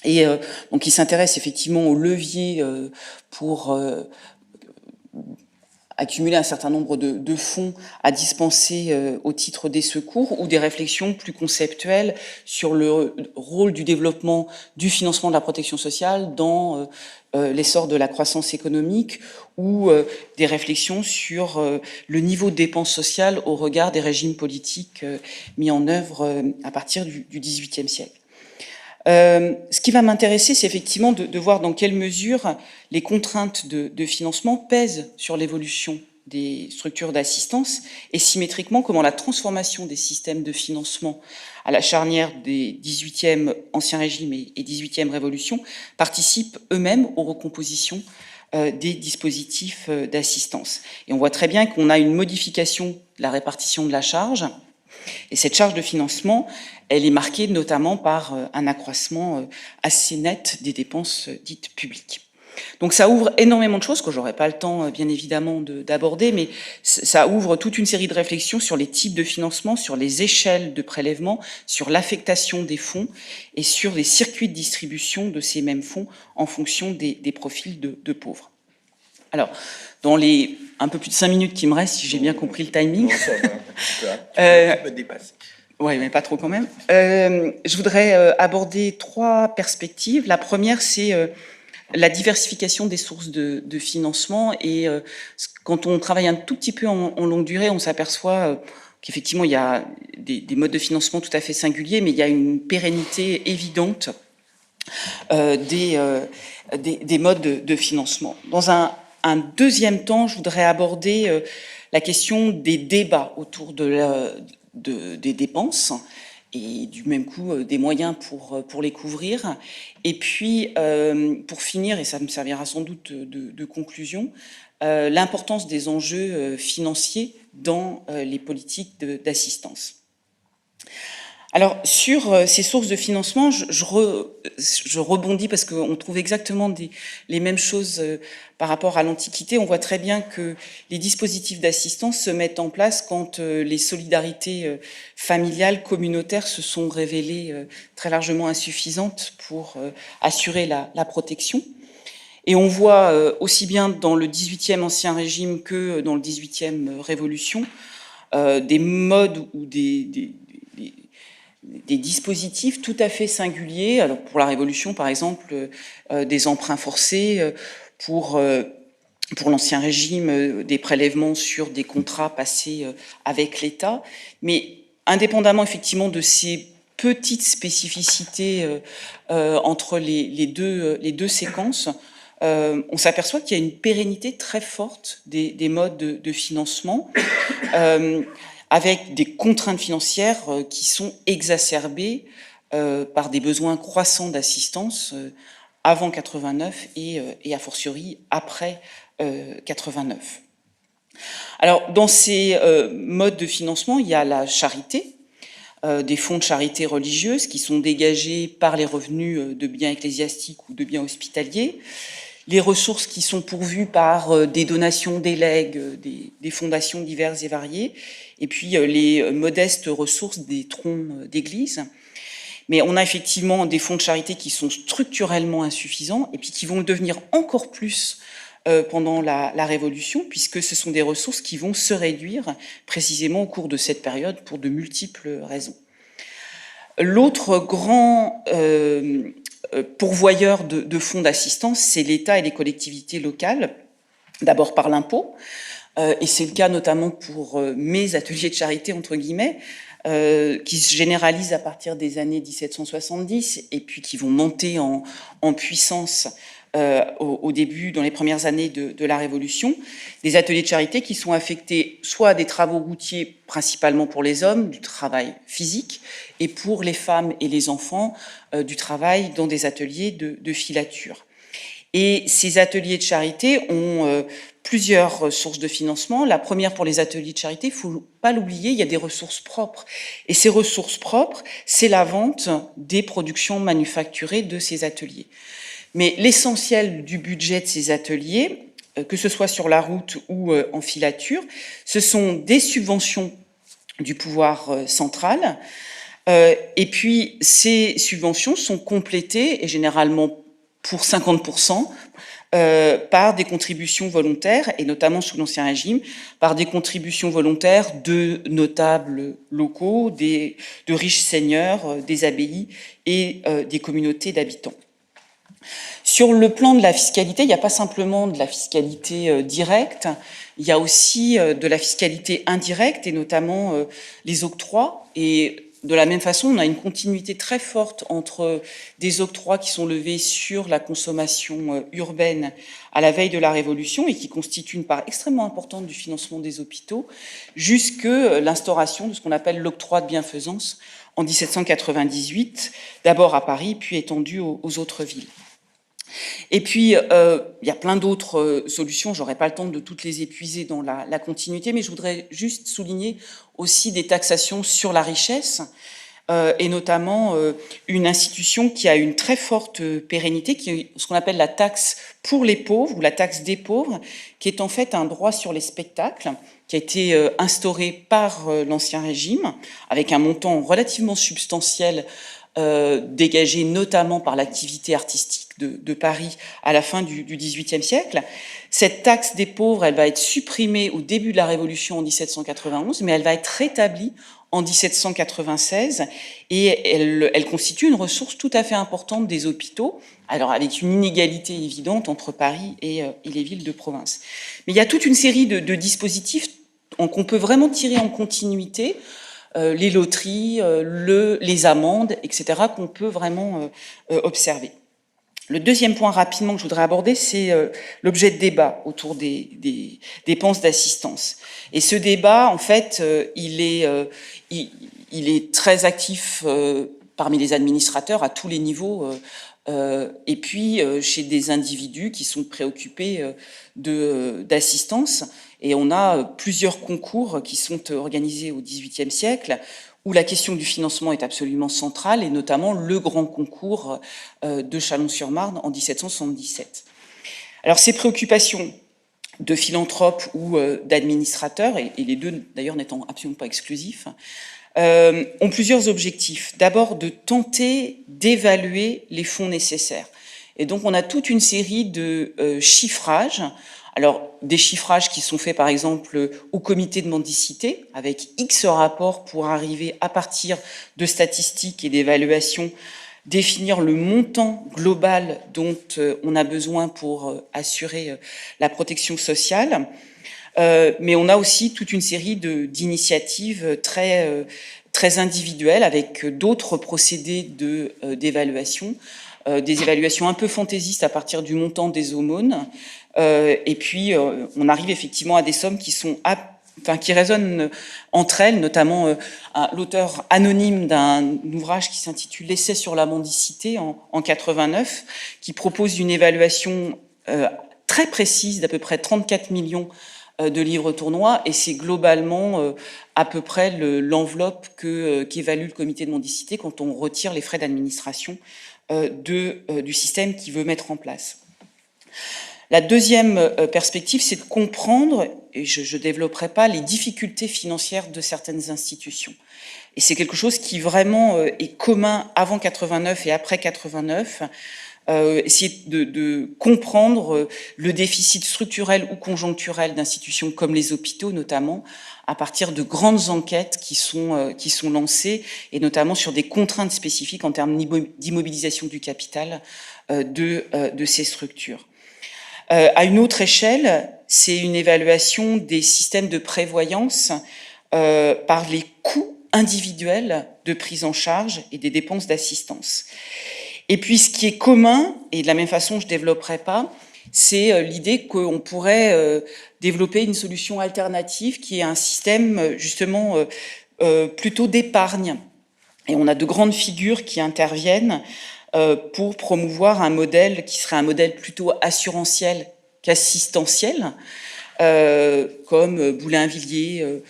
D: et donc qui s'intéressent effectivement aux leviers pour accumuler un certain nombre de fonds à dispenser au titre des secours, ou des réflexions plus conceptuelles sur le rôle du développement du financement de la protection sociale dans l'essor de la croissance économique, ou des réflexions sur le niveau de dépenses sociales au regard des régimes politiques mis en œuvre à partir du XVIIIe siècle. Ce qui va m'intéresser, c'est effectivement de voir dans quelle mesure les contraintes de financement pèsent sur l'évolution des structures d'assistance et symétriquement comment la transformation des systèmes de financement à la charnière des 18e Ancien Régime et 18e Révolution participent eux-mêmes aux recompositions des dispositifs d'assistance. Et on voit très bien qu'on a une modification de la répartition de la charge, et cette charge de financement, elle est marquée notamment par un accroissement assez net des dépenses dites publiques. Donc ça ouvre énormément de choses que j'aurais pas le temps, bien évidemment, d'aborder, mais ça ouvre toute une série de réflexions sur les types de financement, sur les échelles de prélèvement, sur l'affectation des fonds et sur les circuits de distribution de ces mêmes fonds en fonction des profils de pauvres. Alors, dans les un peu plus de 5 minutes qui me restent, si j'ai bien compris le timing... Tu peux dépasser. Oui, mais pas trop quand même. Je voudrais aborder 3 perspectives. La première, c'est... la diversification des sources de financement, et quand on travaille un tout petit peu en longue durée, on s'aperçoit qu'effectivement il y a des modes de financement tout à fait singuliers, mais il y a une pérennité évidente des modes de financement. Dans un deuxième temps, je voudrais aborder la question des débats autour des dépenses, et du même coup des moyens pour les couvrir. Et puis, pour finir, et ça me servira sans doute de conclusion, l'importance des enjeux financiers dans les politiques d'assistance. Alors, sur ces sources de financement, je rebondis parce qu'on trouve exactement les mêmes choses par rapport à l'Antiquité. On voit très bien que les dispositifs d'assistance se mettent en place quand les solidarités familiales, communautaires se sont révélées très largement insuffisantes pour assurer la protection. Et on voit aussi bien dans le 18e Ancien Régime que dans le 18e Révolution des modes ou des dispositifs tout à fait singuliers. Alors pour la Révolution, par exemple, des emprunts forcés, pour l'Ancien Régime, des prélèvements sur des contrats passés avec l'État. Mais indépendamment effectivement de ces petites spécificités entre les deux séquences, on s'aperçoit qu'il y a une pérennité très forte des modes de financement, avec des contraintes financières qui sont exacerbées par des besoins croissants d'assistance avant 89 et a fortiori après 89. Alors, dans ces modes de financement, il y a la charité, des fonds de charité religieuse qui sont dégagés par les revenus de biens ecclésiastiques ou de biens hospitaliers, les ressources qui sont pourvues par des donations, des legs, des fondations diverses et variées, et puis les modestes ressources des troncs d'église. Mais on a effectivement des fonds de charité qui sont structurellement insuffisants et puis qui vont le devenir encore plus pendant la Révolution, puisque ce sont des ressources qui vont se réduire précisément au cours de cette période pour de multiples raisons. L'autre grand pourvoyeur de fonds d'assistance, c'est l'État et les collectivités locales, d'abord par l'impôt, et c'est le cas notamment pour mes ateliers de charité, entre guillemets, qui se généralisent à partir des années 1770 et puis qui vont monter en puissance au début, dans les premières années de la Révolution, des ateliers de charité qui sont affectés soit à des travaux routiers, principalement pour les hommes, du travail physique, et pour les femmes et les enfants, du travail dans des ateliers de filature. Et ces ateliers de charité ont plusieurs sources de financement. La première, pour les ateliers de charité, il ne faut pas l'oublier, il y a des ressources propres. Et ces ressources propres, c'est la vente des productions manufacturées de ces ateliers. Mais l'essentiel du budget de ces ateliers, que ce soit sur la route ou en filature, ce sont des subventions du pouvoir central. Et puis, ces subventions sont complétées, et généralement pour 50%, par des contributions volontaires, et notamment sous l'Ancien Régime, par des contributions volontaires de notables locaux, de riches seigneurs, des abbayes et des communautés d'habitants. Sur le plan de la fiscalité, il n'y a pas simplement de la fiscalité directe, il y a aussi de la fiscalité indirecte, et notamment les octrois. Et de la même façon, on a une continuité très forte entre des octrois qui sont levés sur la consommation urbaine à la veille de la Révolution et qui constituent une part extrêmement importante du financement des hôpitaux, jusque l'instauration de ce qu'on appelle l'octroi de bienfaisance en 1798, d'abord à Paris, puis étendu aux autres villes. Et puis, il y a plein d'autres solutions, j'aurais pas le temps de toutes les épuiser dans la continuité, mais je voudrais juste souligner aussi des taxations sur la richesse, et notamment une institution qui a une très forte pérennité, qui est ce qu'on appelle la taxe pour les pauvres, ou la taxe des pauvres, qui est en fait un droit sur les spectacles, qui a été instauré par l'Ancien Régime, avec un montant relativement substantiel, dégagé notamment par l'activité artistique de Paris à la fin du XVIIIe siècle. Cette taxe des pauvres, elle va être supprimée au début de la Révolution en 1791, mais elle va être rétablie en 1796 et elle constitue une ressource tout à fait importante des hôpitaux, alors avec une inégalité évidente entre Paris et les villes de province. Mais il y a toute une série de dispositifs qu'on peut vraiment tirer en continuité, les loteries, les amendes, etc., qu'on peut vraiment observer. Le deuxième point rapidement que je voudrais aborder, c'est l'objet de débat autour des dépenses d'assistance. Et ce débat, en fait, il est très actif parmi les administrateurs à tous les niveaux, et puis chez des individus qui sont préoccupés d'assistance. Et on a plusieurs concours qui sont organisés au XVIIIe siècle, où la question du financement est absolument centrale, et notamment le grand concours de Chalon-sur-Marne en 1777. Alors ces préoccupations de philanthropes ou d'administrateurs, et les deux d'ailleurs n'étant absolument pas exclusifs, ont plusieurs objectifs. D'abord de tenter d'évaluer les fonds nécessaires. Et donc on a toute une série de chiffrages. Alors, des chiffrages qui sont faits, par exemple, au comité de mendicité, avec X rapports pour arriver, à partir de statistiques et d'évaluations, définir le montant global dont on a besoin pour assurer la protection sociale. Mais on a aussi toute une série d'initiatives très individuelles, avec d'autres procédés d'évaluation, des évaluations un peu fantaisistes à partir du montant des aumônes. Et puis, on arrive effectivement à des sommes qui résonnent entre elles, notamment l'auteur anonyme d'un ouvrage qui s'intitule « L'essai sur la mendicité » en 89, qui propose une évaluation très précise d'à peu près 34 millions de livres tournois, et c'est globalement à peu près l'enveloppe qu'évalue le comité de mendicité quand on retire les frais d'administration du système qu'il veut mettre en place. La deuxième perspective, c'est de comprendre, et je ne développerai pas, les difficultés financières de certaines institutions. Et c'est quelque chose qui vraiment est commun avant 89 et après 89, essayer de comprendre le déficit structurel ou conjoncturel d'institutions comme les hôpitaux notamment, à partir de grandes enquêtes qui sont lancées, et notamment sur des contraintes spécifiques en termes d'immobilisation du capital de ces structures. À une autre échelle, c'est une évaluation des systèmes de prévoyance par les coûts individuels de prise en charge et des dépenses d'assistance. Et puis ce qui est commun, et de la même façon je ne développerai pas, c'est l'idée qu'on pourrait développer une solution alternative qui est un système justement plutôt d'épargne. Et on a de grandes figures qui interviennent pour promouvoir un modèle qui serait un modèle plutôt assurantiel qu'assistentiel, comme Boulainvilliers,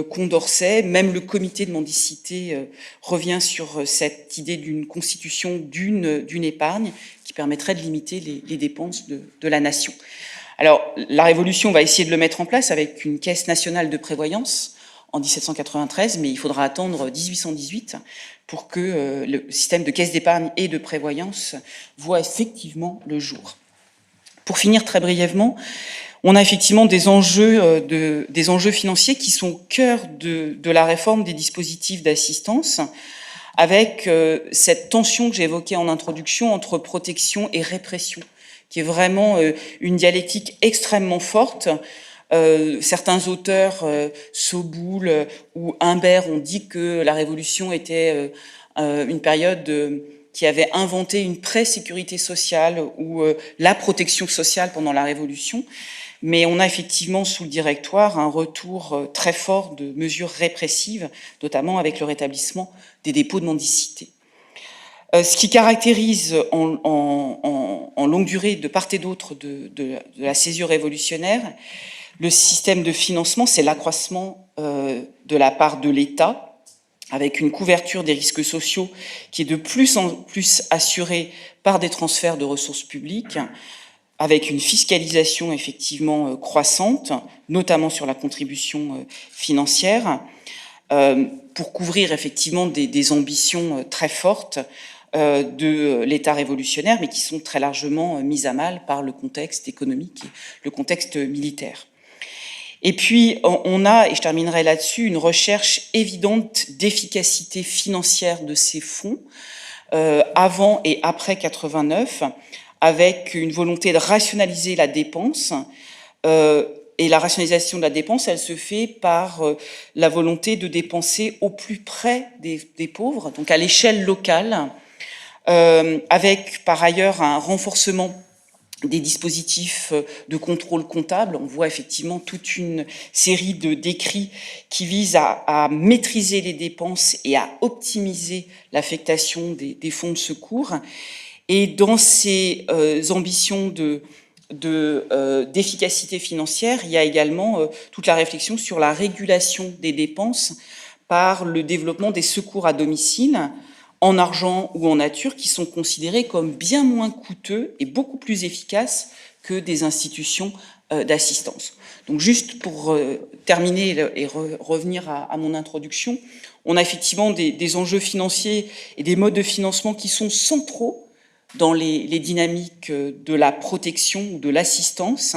D: Condorcet. Même le comité de mendicité revient sur cette idée d'une constitution d'une épargne qui permettrait de limiter les dépenses de la nation. Alors, la Révolution va essayer de le mettre en place avec une caisse nationale de prévoyance en 1793, mais il faudra attendre 1818 pour que le système de caisse d'épargne et de prévoyance voit effectivement le jour. Pour finir très brièvement, on a effectivement des enjeux financiers qui sont au cœur de la réforme des dispositifs d'assistance, avec cette tension que j'ai évoquée en introduction entre protection et répression, qui est vraiment une dialectique extrêmement forte, Certains auteurs, Soboul ou Humbert, ont dit que la Révolution était une période qui avait inventé une pré-sécurité sociale ou la protection sociale pendant la Révolution. Mais on a effectivement sous le Directoire un retour très fort de mesures répressives, notamment avec le rétablissement des dépôts de mendicité. Ce qui caractérise en longue durée, de part et d'autre de la césure révolutionnaire, le système de financement, c'est l'accroissement de la part de l'État, avec une couverture des risques sociaux qui est de plus en plus assurée par des transferts de ressources publiques, avec une fiscalisation effectivement croissante, notamment sur la contribution financière, pour couvrir effectivement des ambitions très fortes de l'État révolutionnaire, mais qui sont très largement mises à mal par le contexte économique et le contexte militaire. Et puis, on a, et je terminerai là-dessus, une recherche évidente d'efficacité financière de ces fonds, avant et après 89, avec une volonté de rationaliser la dépense. Et la rationalisation de la dépense, elle se fait par la volonté de dépenser au plus près des pauvres, donc à l'échelle locale, avec par ailleurs un renforcement des dispositifs de contrôle comptable. On voit effectivement toute une série de décrets qui visent à maîtriser les dépenses et à optimiser l'affectation des fonds de secours. Et dans ces ambitions d'efficacité financière, il y a également toute la réflexion sur la régulation des dépenses par le développement des secours à domicile, en argent ou en nature, qui sont considérés comme bien moins coûteux et beaucoup plus efficaces que des institutions d'assistance. Donc juste pour terminer et revenir à mon introduction, on a effectivement des enjeux financiers et des modes de financement qui sont centraux dans les dynamiques de la protection ou de l'assistance.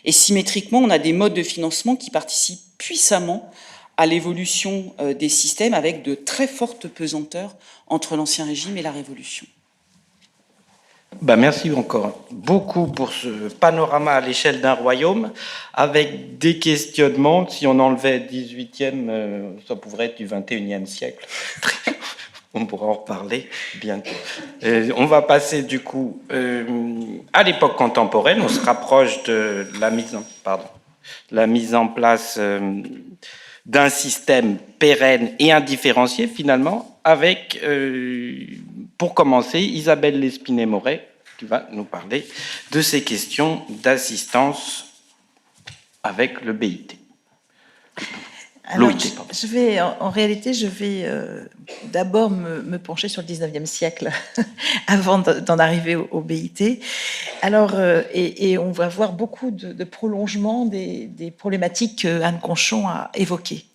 D: Et symétriquement, on a des modes de financement qui participent puissamment à l'évolution des systèmes avec de très fortes pesanteurs entre l'Ancien Régime et la Révolution.
A: Merci encore beaucoup pour ce panorama à l'échelle d'un royaume, avec des questionnements. Si on enlevait 18e, ça pourrait être du 21e siècle. On pourra en reparler bientôt. On va passer du coup à l'époque contemporaine. On se rapproche de la mise en place d'un système pérenne et indifférencié finalement, avec, pour commencer, Isabelle Lespine-Moret, qui va nous parler de ces questions d'assistance avec le BIT.
E: Alors, en réalité, je vais d'abord me pencher sur le 19e siècle avant d'en arriver au BIT. Alors, et on va voir beaucoup de prolongements des problématiques qu'Anne Conchon a évoquées.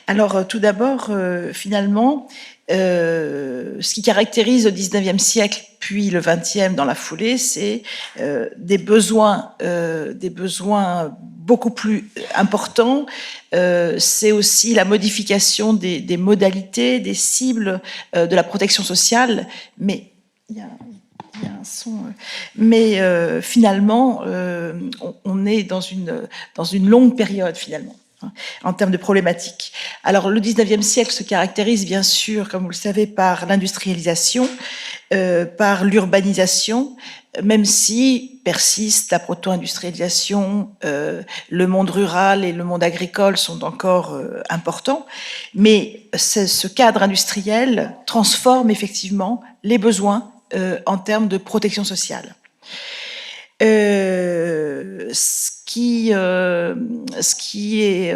E: Alors, tout d'abord, finalement, ce qui caractérise le 19e siècle puis le 20e dans la foulée, c'est des besoins beaucoup plus importants. C'est aussi la modification des modalités, des cibles de la protection sociale. Mais il y a un son. Mais finalement, on est dans une longue période finalement, en termes de problématiques. Alors, le 19e siècle se caractérise, bien sûr, comme vous le savez, par l'industrialisation, par l'urbanisation, même si persiste la proto-industrialisation, le monde rural et le monde agricole sont encore importants, mais ce cadre industriel transforme effectivement les besoins en termes de protection sociale. Ce qui est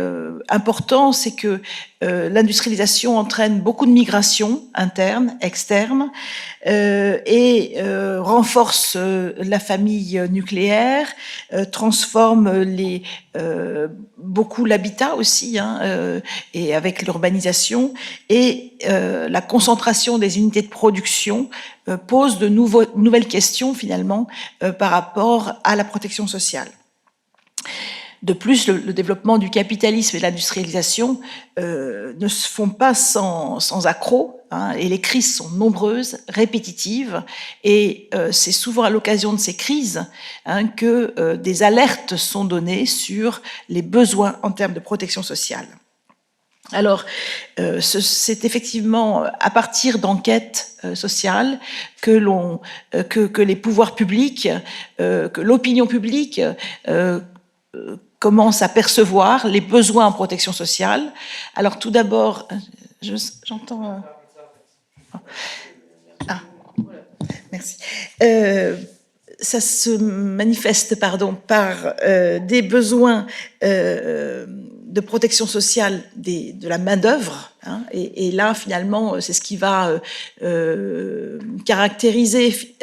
E: important, c'est que l'industrialisation entraîne beaucoup de migrations internes, externes, et renforce la famille nucléaire, transforme beaucoup l'habitat aussi, et avec l'urbanisation, et la concentration des unités de production pose de nouvelles questions finalement par rapport à la protection sociale. De plus, le développement du capitalisme et de l'industrialisation ne se font pas sans accroc, hein, et les crises sont nombreuses, répétitives, et c'est souvent à l'occasion de ces crises, hein, que des alertes sont données sur les besoins en termes de protection sociale. Alors, c'est effectivement à partir d'enquêtes sociales que les pouvoirs publics, que l'opinion publique commence à percevoir les besoins en protection sociale. Alors, tout d'abord, j'entends... Ah, merci. Ça se manifeste, par des besoins de protection sociale de la main-d'œuvre, hein, et là, finalement, c'est ce qui va caractériser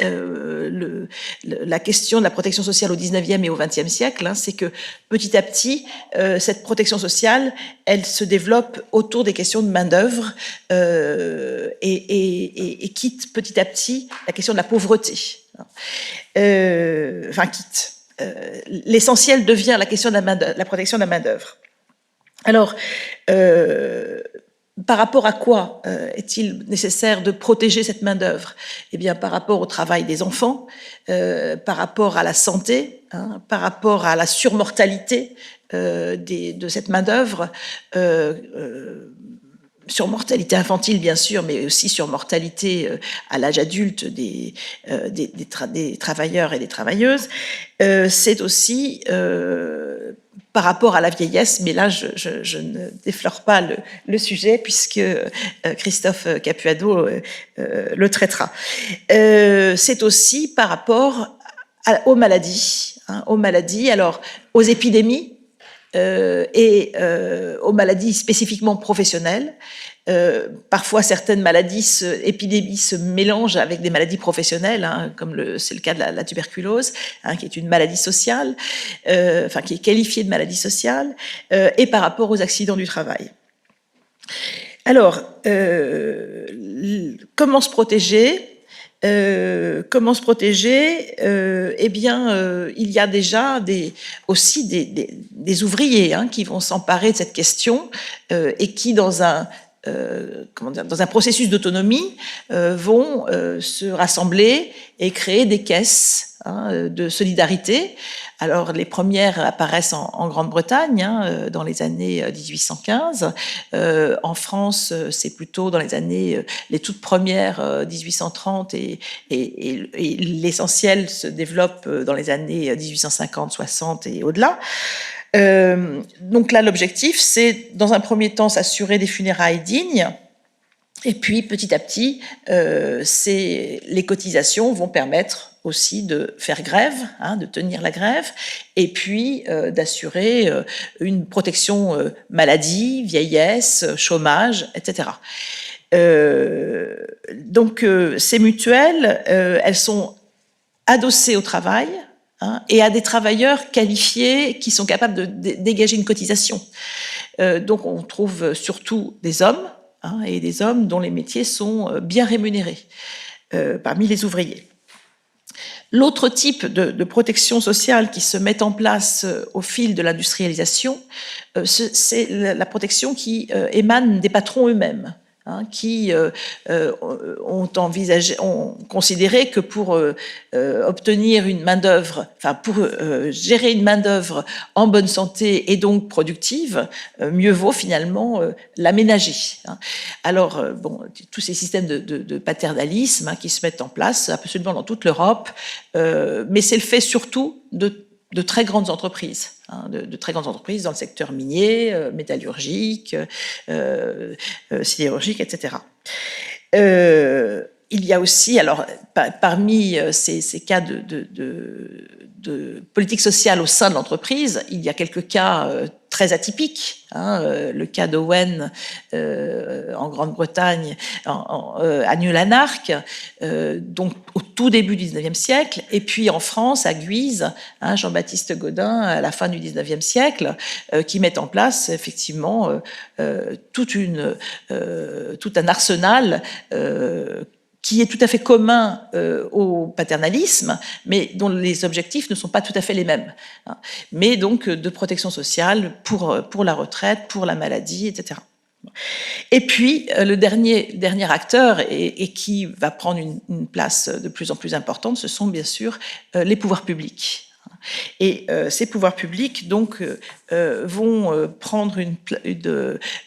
E: la question de la protection sociale au XIXe et au XXe siècle, hein, c'est que petit à petit, cette protection sociale, elle se développe autour des questions de main-d'œuvre et quitte petit à petit la question de la pauvreté. L'essentiel devient la question de la protection de la main-d'œuvre. Alors, par rapport à quoi est-il nécessaire de protéger cette main-d'œuvre? Eh bien, par rapport au travail des enfants, par rapport à la santé, hein, par rapport à la surmortalité de cette main-d'œuvre, sur mortalité infantile, bien sûr, mais aussi sur mortalité à l'âge adulte des travailleurs et des travailleuses. C'est aussi par rapport à la vieillesse, mais là, je ne déflore pas le sujet, puisque Christophe Capuado le traitera. C'est aussi par rapport aux maladies, hein, alors aux épidémies, et aux maladies spécifiquement professionnelles. Parfois, certaines épidémies se mélangent avec des maladies professionnelles, hein, comme c'est le cas de la tuberculose, hein, qui est une maladie sociale, qui est qualifiée de maladie sociale, et par rapport aux accidents du travail. Alors, comment se protéger ? Eh bien, il y a déjà aussi des ouvriers, hein, qui vont s'emparer de cette question et qui, dans un processus d'autonomie, vont se rassembler et créer des caisses, hein, de solidarité. Alors, les premières apparaissent en Grande-Bretagne, hein, dans les années 1815. En France, c'est plutôt dans les toutes premières 1830, et l'essentiel se développe dans les années 1850, 60 et au-delà. Donc là, l'objectif, c'est, dans un premier temps, s'assurer des funérailles dignes. Et puis, petit à petit, les cotisations vont permettre aussi de faire grève, hein, de tenir la grève, et puis d'assurer une protection maladie, vieillesse, chômage, etc. Donc, ces mutuelles, elles sont adossées au travail, hein, et à des travailleurs qualifiés qui sont capables de dégager une cotisation. Donc, on trouve surtout des hommes, hein, et des hommes dont les métiers sont bien rémunérés parmi les ouvriers. L'autre type de protection sociale qui se met en place au fil de l'industrialisation, c'est la protection qui émane des patrons eux-mêmes, hein, qui ont considéré que pour obtenir une main-d'œuvre, pour gérer une main-d'œuvre en bonne santé et donc productive, mieux vaut finalement l'aménager, hein. Alors, tous ces systèmes de paternalisme, hein, qui se mettent en place absolument dans toute l'Europe, mais c'est le fait surtout de très grandes entreprises, hein, de très grandes entreprises dans le secteur minier, métallurgique, sidérurgique, etc. Il y a aussi, alors, parmi ces cas de politique sociale au sein de l'entreprise, il y a quelques cas très atypiques, hein, le cas d'Owen en Grande-Bretagne, à New-Lanark, donc au tout début du XIXe siècle, et puis en France, à Guise, hein, Jean-Baptiste Gaudin, à la fin du XIXe siècle, qui met en place effectivement tout un arsenal qui est tout à fait commun au paternalisme, mais dont les objectifs ne sont pas tout à fait les mêmes. Hein. Mais donc de protection sociale pour la retraite, pour la maladie, etc. Et puis, le dernier acteur, et qui va prendre une place de plus en plus importante, ce sont bien sûr les pouvoirs publics. Et ces pouvoirs publics donc vont prendre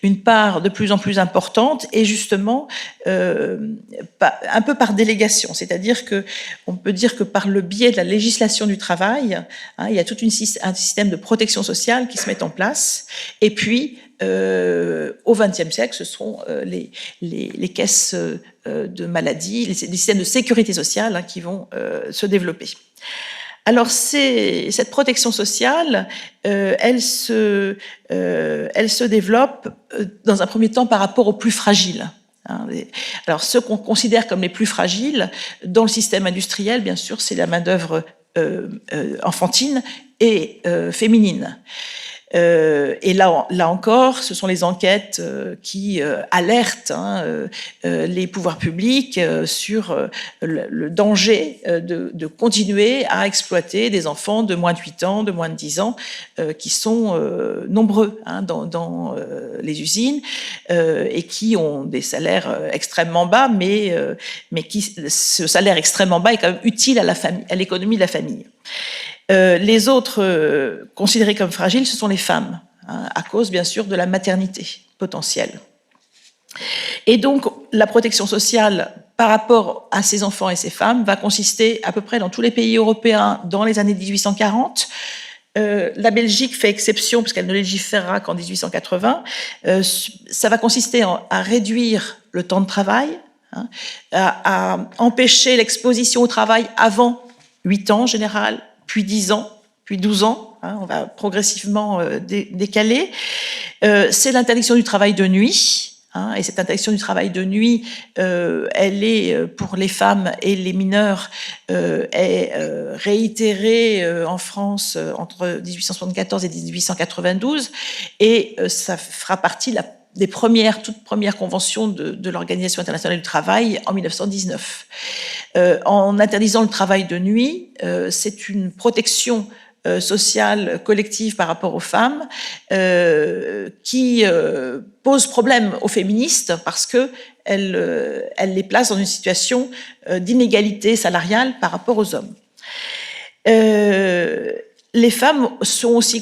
E: une part de plus en plus importante, et justement un peu par délégation, c'est-à-dire que on peut dire que par le biais de la législation du travail, hein, il y a tout un système de protection sociale qui se met en place, et puis au XXe siècle, ce sont les caisses de maladie, les systèmes de sécurité sociale hein, qui vont se développer. Alors, cette protection sociale, elle se développe dans un premier temps par rapport aux plus fragiles. Hein. Alors, ceux qu'on considère comme les plus fragiles dans le système industriel, bien sûr, c'est la main-d'œuvre enfantine et féminine. Et là encore, ce sont les enquêtes qui alertent les pouvoirs publics sur le danger de continuer à exploiter des enfants de moins de 8 ans, de moins de 10 ans, qui sont nombreux dans les usines et qui ont des salaires extrêmement bas, mais ce salaire extrêmement bas est quand même utile à l'économie de la famille. Les autres considérés comme fragiles, ce sont les femmes, hein, à cause bien sûr de la maternité potentielle. Et donc la protection sociale par rapport à ces enfants et ces femmes va consister à peu près dans tous les pays européens dans les années 1840. La Belgique fait exception puisqu'elle ne légiférera qu'en 1880. Ça va consister à réduire le temps de travail, hein, à empêcher l'exposition au travail avant 8 ans en général, puis 10 ans, puis 12 ans, hein, on va progressivement décaler. C'est l'interdiction du travail de nuit, hein, et cette interdiction du travail de nuit, elle est, pour les femmes et les mineurs, est réitérée en France entre 1874 et 1892, et ça fera partie des toutes premières conventions de l'Organisation internationale du travail en 1919. En interdisant le travail de nuit, c'est une protection sociale collective par rapport aux femmes qui pose problème aux féministes parce que elle les place dans une situation d'inégalité salariale par rapport aux hommes. Les femmes sont aussi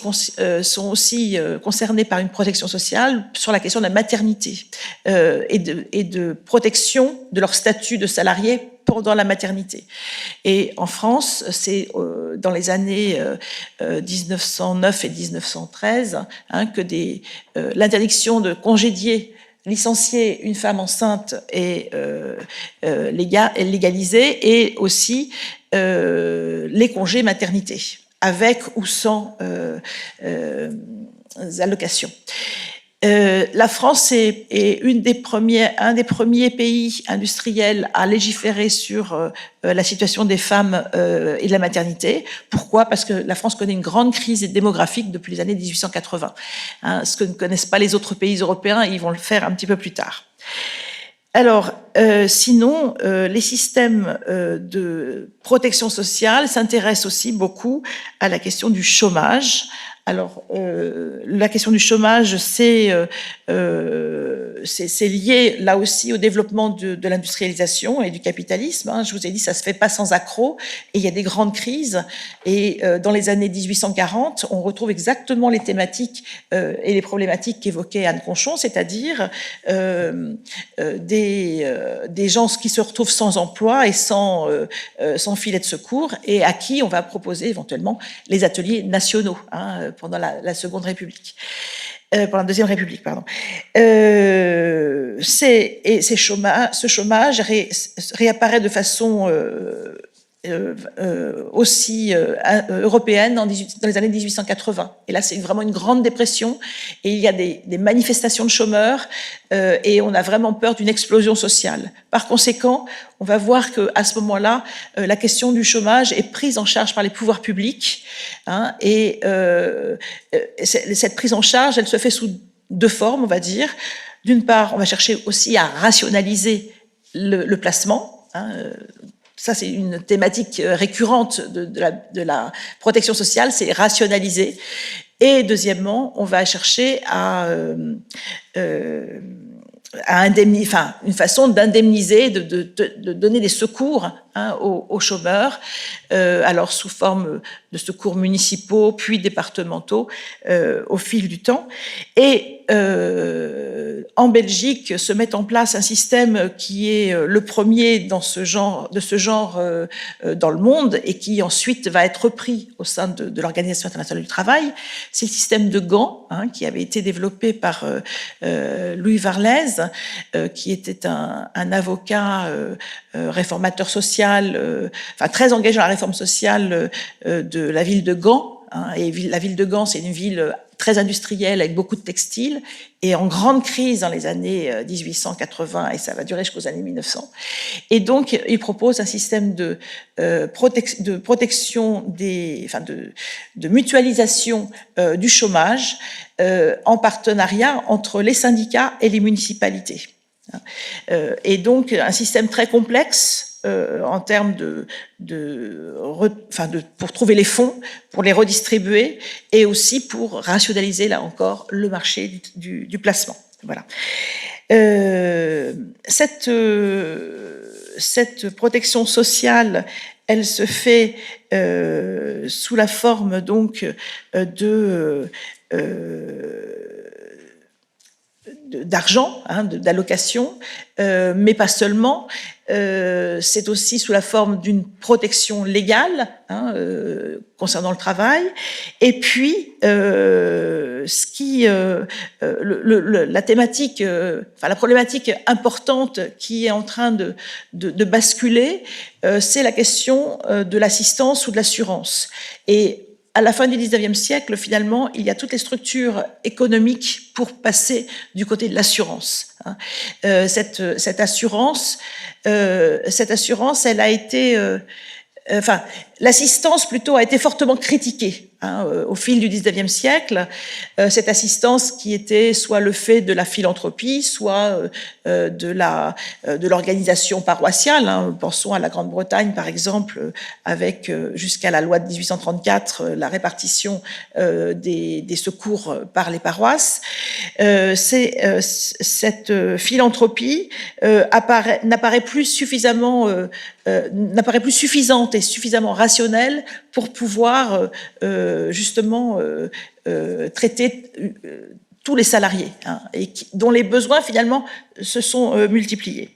E: concernées par une protection sociale sur la question de la maternité et de protection de leur statut de salarié pendant la maternité. Et en France, c'est dans les années 1909 et 1913 hein, que l'interdiction de congédier, licencier une femme enceinte est légalisée, et aussi les congés maternité, avec ou sans allocations. La France est un des premiers pays industriels à légiférer sur la situation des femmes et de la maternité. Pourquoi ? Parce que la France connaît une grande crise démographique depuis les années 1880. Hein, ce que ne connaissent pas les autres pays européens, ils vont le faire un petit peu plus tard. Alors, sinon, les systèmes de protection sociale s'intéressent aussi beaucoup à la question du chômage. Alors, la question du chômage, c'est lié là aussi au développement de l'industrialisation et du capitalisme. Hein. Je vous ai dit, ça se fait pas sans accroc, et il y a des grandes crises. Et dans les années 1840, on retrouve exactement les thématiques et les problématiques qu'évoquait Anne Conchon, c'est-à-dire des gens qui se retrouvent sans emploi et sans filet de secours, et à qui on va proposer éventuellement les ateliers nationaux. Hein, pendant la Seconde République, pendant la Deuxième République, pardon. Ce chômage réapparaît de façon aussi européenne dans les années 1880. Et là, c'est vraiment une grande dépression, et il y a des manifestations de chômeurs, et on a vraiment peur d'une explosion sociale. Par conséquent, on va voir qu'à ce moment-là, la question du chômage est prise en charge par les pouvoirs publics, hein, et cette prise en charge, elle se fait sous deux formes, on va dire. D'une part, on va chercher aussi à rationaliser le placement, Ça, c'est une thématique récurrente de la protection sociale, c'est rationaliser. Et deuxièmement, on va chercher à indemniser, enfin, une façon d'indemniser, de donner des secours aux chômeurs, alors sous forme de secours municipaux, puis départementaux, au fil du temps. Et en Belgique, se met en place un système qui est le premier de ce genre dans le monde et qui ensuite va être repris au sein de l'Organisation internationale du travail. C'est le système de Gand, qui avait été développé par Louis Varlez, qui était un avocat réformateur social, enfin très engagé dans la réforme sociale de la ville de Gand. Et la ville de Gand, c'est une ville très industrielle avec beaucoup de textiles et en grande crise dans les années 1880 et ça va durer jusqu'aux années 1900. Et donc, il propose un système de protection de mutualisation du chômage en partenariat entre les syndicats et les municipalités. Et donc, un système très complexe en termes pour trouver les fonds, pour les redistribuer et aussi pour rationaliser, là encore, le marché du placement. Voilà. Cette protection sociale, elle se fait sous la forme donc d'argent, d'allocation, mais pas seulement. C'est aussi sous la forme d'une protection légale concernant le travail. Et puis, la thématique, la problématique importante qui est en train de basculer, c'est la question de l'assistance ou de l'assurance. Et à la fin du XIXe siècle, finalement, il y a toutes les structures économiques pour passer du côté de l'assurance. Cette assurance, elle a été... l'assistance plutôt a été fortement critiquée au fil du XIXe siècle. Cette assistance qui était soit le fait de la philanthropie, soit de l'organisation paroissiale. Pensons à la Grande-Bretagne, par exemple, avec jusqu'à la loi de 1834 la répartition des secours par les paroisses. Cette philanthropie n'apparaît plus suffisante et suffisamment rationnelle pour pouvoir justement traiter tous les salariés et dont les besoins finalement se sont multipliés.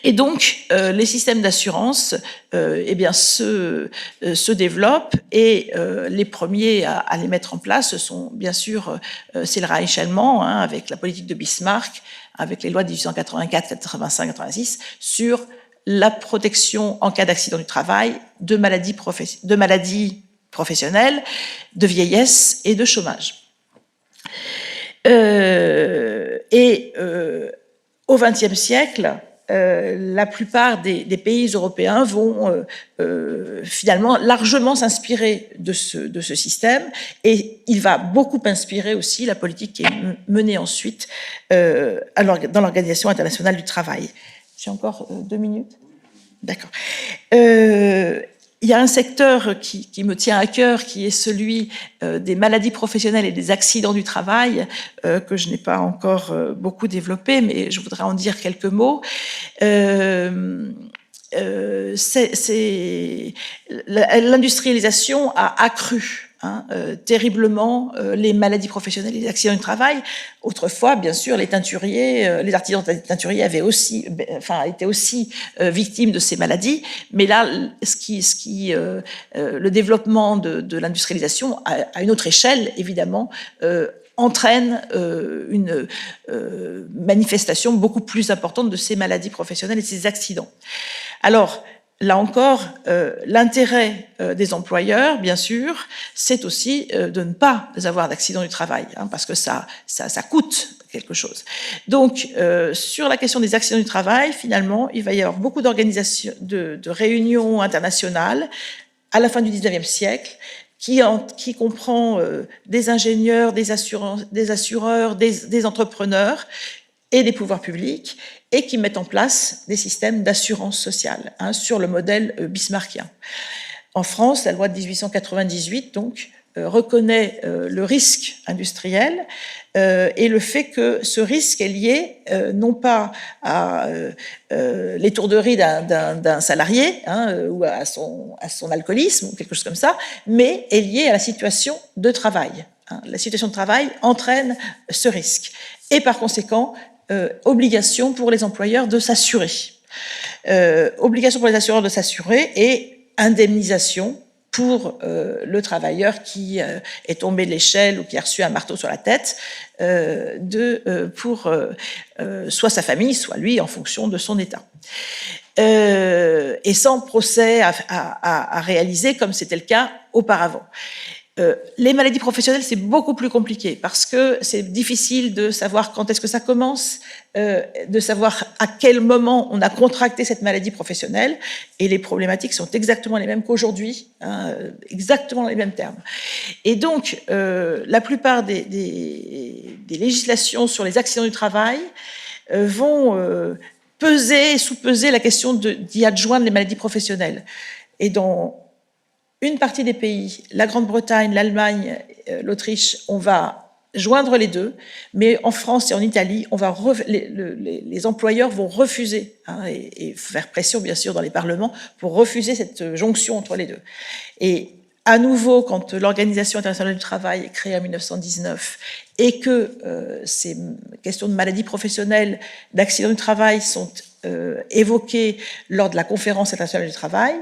E: Et donc, les systèmes d'assurance se développent et les premiers à les mettre en place sont bien sûr c'est le Reich allemand avec la politique de Bismarck, avec les lois de 1884, 85, 86 sur la protection en cas d'accident du travail, de maladies professionnelles, de vieillesse et de chômage. Au XXe siècle, la plupart des pays européens vont finalement largement s'inspirer de ce système et il va beaucoup inspirer aussi la politique qui est menée ensuite dans l'Organisation internationale du travail. J'ai encore 2 minutes. D'accord. Il y a un secteur qui me tient à cœur, qui est celui des maladies professionnelles et des accidents du travail, que je n'ai pas encore beaucoup développé, mais je voudrais en dire quelques mots. L'industrialisation a accru terriblement les maladies professionnelles et les accidents du travail. Autrefois, bien sûr, les teinturiers, les artisans teinturiers étaient aussi victimes de ces maladies. Mais là, le développement de l'industrialisation à une autre échelle, évidemment, entraîne une manifestation beaucoup plus importante de ces maladies professionnelles et de ces accidents. Alors, là encore, l'intérêt des employeurs, bien sûr, c'est aussi de ne pas avoir d'accident du travail, parce que ça coûte quelque chose. Donc, sur la question des accidents du travail, finalement, il va y avoir beaucoup d'organisations, de réunions internationales à la fin du XIXe siècle, qui comprend des ingénieurs, des assureurs, des entrepreneurs, et des pouvoirs publics, et qui mettent en place des systèmes d'assurance sociale, sur le modèle bismarckien. En France, la loi de 1898, donc, reconnaît le risque industriel et le fait que ce risque est lié non pas à l'étourderie d'un salarié ou à son alcoolisme ou quelque chose comme ça, mais est lié à la situation de travail. La situation de travail entraîne ce risque. Et par conséquent, obligation pour les employeurs de s'assurer. Obligation pour les assureurs de s'assurer et indemnisation pour le travailleur qui est tombé de l'échelle ou qui a reçu un marteau sur la tête, pour soit sa famille, soit lui, en fonction de son état. Et sans procès à réaliser, comme c'était le cas auparavant. Les maladies professionnelles, c'est beaucoup plus compliqué parce que c'est difficile de savoir quand est-ce que ça commence, de savoir à quel moment on a contracté cette maladie professionnelle, et les problématiques sont exactement les mêmes qu'aujourd'hui, exactement les mêmes termes. Et donc, la plupart des législations sur les accidents du travail vont peser et sous-peser la question d'y adjoindre les maladies professionnelles. Et dans une partie des pays, la Grande-Bretagne, l'Allemagne, l'Autriche, on va joindre les deux, mais en France et en Italie, les employeurs vont refuser, et faire pression bien sûr dans les parlements pour refuser cette jonction entre les deux. Et à nouveau, quand l'Organisation internationale du travail est créée en 1919 et que ces questions de maladies professionnelles, d'accidents du travail sont évoquées lors de la conférence internationale du travail,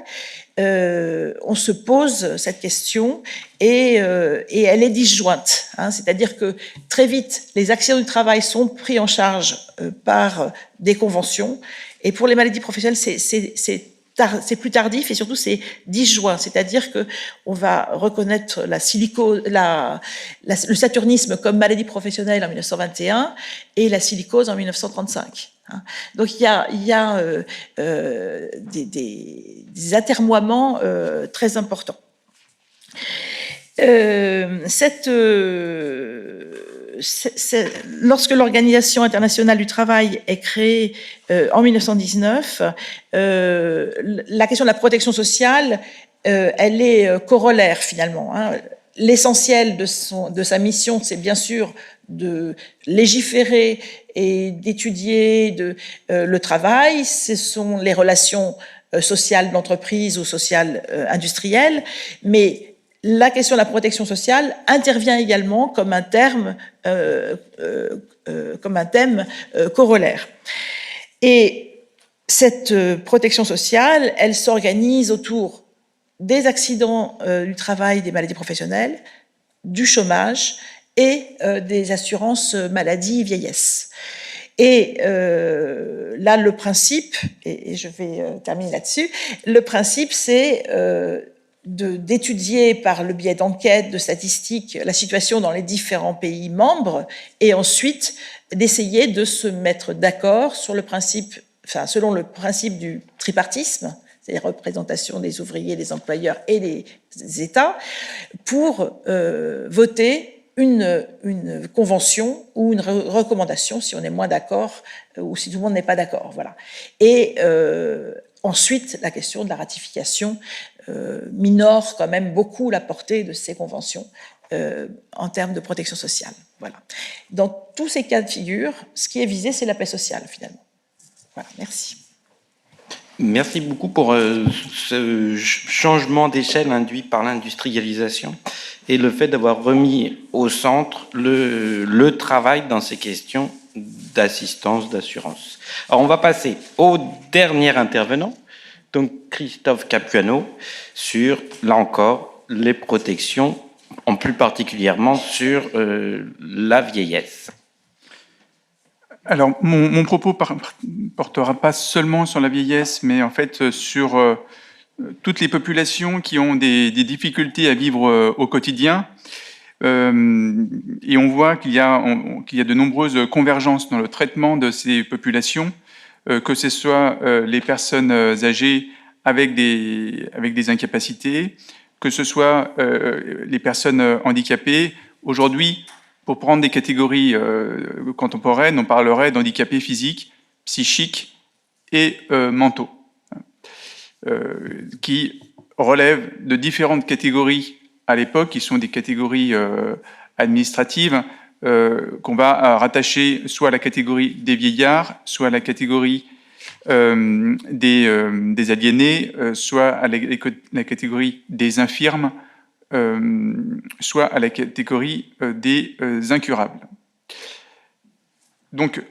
E: on se pose cette question et elle est disjointe. C'est-à-dire que très vite, les accidents du travail sont pris en charge par des conventions, et pour les maladies professionnelles, c'est plus tardif et surtout c'est disjoint, c'est-à-dire que on va reconnaître le saturnisme comme maladie professionnelle en 1921 et la silicose en 1935. Donc il y a des atermoiements très importants. Lorsque l'Organisation internationale du travail est créée en 1919, la question de la protection sociale, elle est corollaire finalement. L'essentiel de sa mission, c'est bien sûr de légiférer et d'étudier le travail. Ce sont les relations sociales d'entreprise ou sociales industrielles, mais la question de la protection sociale intervient également comme un thème corollaire. Et cette protection sociale, elle s'organise autour des accidents du travail, des maladies professionnelles, du chômage et des assurances maladie vieillesse. Et là, le principe, et je vais terminer là-dessus, le principe, c'est d'étudier par le biais d'enquêtes, de statistiques, la situation dans les différents pays membres, et ensuite d'essayer de se mettre d'accord sur le principe, selon le principe du tripartisme, c'est-à-dire représentation des ouvriers, des employeurs et des États, pour voter une convention ou une recommandation si on est moins d'accord ou si tout le monde n'est pas d'accord. Voilà. Et ensuite, la question de la ratification minore quand même beaucoup la portée de ces conventions en termes de protection sociale. Voilà. Dans tous ces cas de figure, ce qui est visé, c'est la paix sociale, finalement. Voilà, merci.
A: Merci beaucoup pour ce changement d'échelle induit par l'industrialisation et le fait d'avoir remis au centre le travail dans ces questions d'assistance, d'assurance. Alors, on va passer au dernier intervenant, donc Christophe Capuano, sur, là encore, les protections, en plus particulièrement sur la vieillesse.
B: Alors, mon propos portera pas seulement sur la vieillesse, mais en fait sur toutes les populations qui ont des difficultés à vivre au quotidien. Et on voit qu'il y a de nombreuses convergences dans le traitement de ces populations, que ce soit les personnes âgées avec des incapacités, que ce soit les personnes handicapées. Aujourd'hui, Pour prendre des catégories contemporaines, on parlerait d'handicapés physiques, psychiques et mentaux, qui relèvent de différentes catégories à l'époque, qui sont des catégories administratives, qu'on va rattacher soit à la catégorie des vieillards, soit à la catégorie des aliénés, soit à la catégorie des infirmes, soit à la catégorie des incurables. Donc,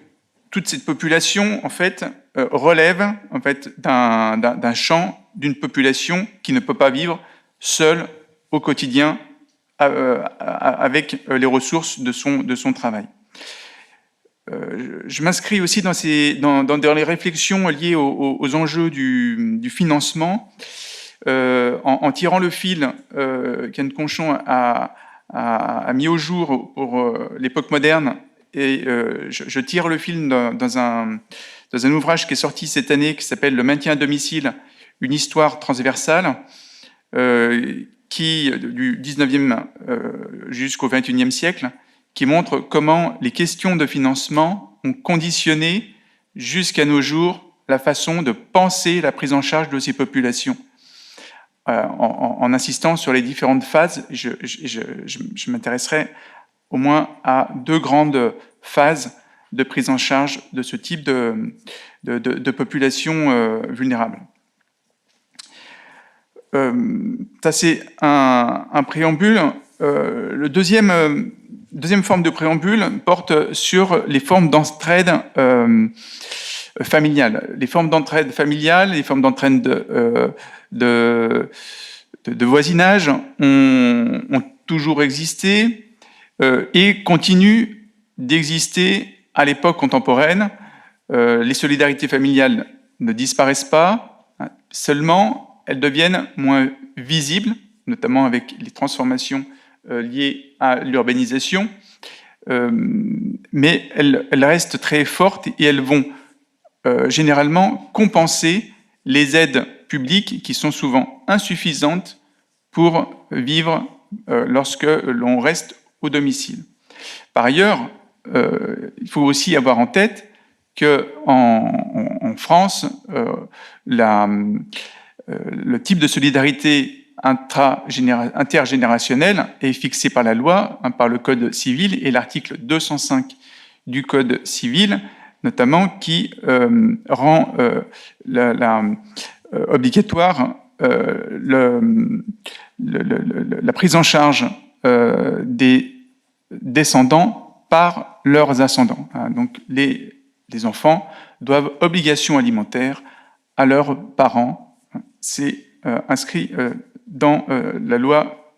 B: toute cette population, en fait, relève en fait, d'un champ, d'une population qui ne peut pas vivre seule au quotidien avec les ressources de son travail. Je m'inscris aussi dans les réflexions liées aux enjeux du financement, en tirant le fil qu'Anne Conchon a mis au jour pour l'époque moderne, et je tire le fil dans un ouvrage qui est sorti cette année qui s'appelle « Le maintien à domicile, une histoire transversale », qui, du 19e jusqu'au 21e siècle, qui montre comment les questions de financement ont conditionné jusqu'à nos jours la façon de penser la prise en charge de ces populations. En insistant sur les différentes phases, je m'intéresserai au moins à 2 grandes phases de prise en charge de ce type de population vulnérable. Ça, c'est un préambule. Le deuxième forme de préambule porte sur les formes d'entraide familiale. Les formes d'entraide familiale, les formes d'entraide de voisinage ont toujours existé et continuent d'exister à l'époque contemporaine. Les solidarités familiales ne disparaissent pas, seulement elles deviennent moins visibles, notamment avec les transformations liées à l'urbanisation, mais elles restent très fortes et elles vont généralement compenser les aides publiques qui sont souvent insuffisantes pour vivre lorsque l'on reste au domicile. Par ailleurs, il faut aussi avoir en tête qu'en France, le type de solidarité intergénérationnelle est fixé par la loi, par le Code civil, et l'article 205 du Code civil, notamment, qui rend obligatoire la prise en charge des descendants par leurs ascendants. Donc les enfants doivent obligation alimentaire à leurs parents. C'est inscrit dans la loi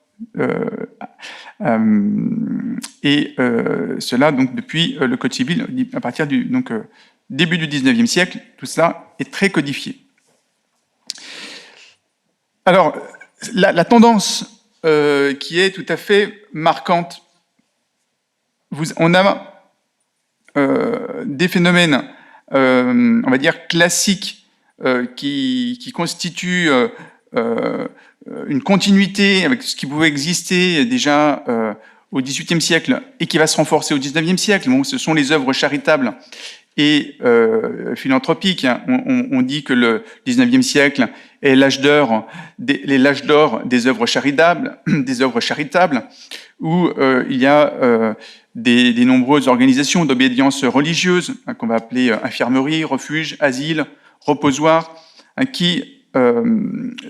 B: et cela donc depuis le Code civil à partir du début du 19e siècle. Tout cela est très codifié. Alors, la tendance qui est tout à fait marquante, on a des phénomènes, on va dire, classiques qui constituent une continuité avec ce qui pouvait exister déjà au XVIIIe siècle et qui va se renforcer au XIXe siècle. Bon, ce sont les œuvres charitables et philanthropiques. On dit que le XIXe siècle est l'âge d'or des œuvres charitables, où il y a des nombreuses organisations d'obédience religieuse, qu'on va appeler infirmeries, refuges, asiles, reposoirs, qui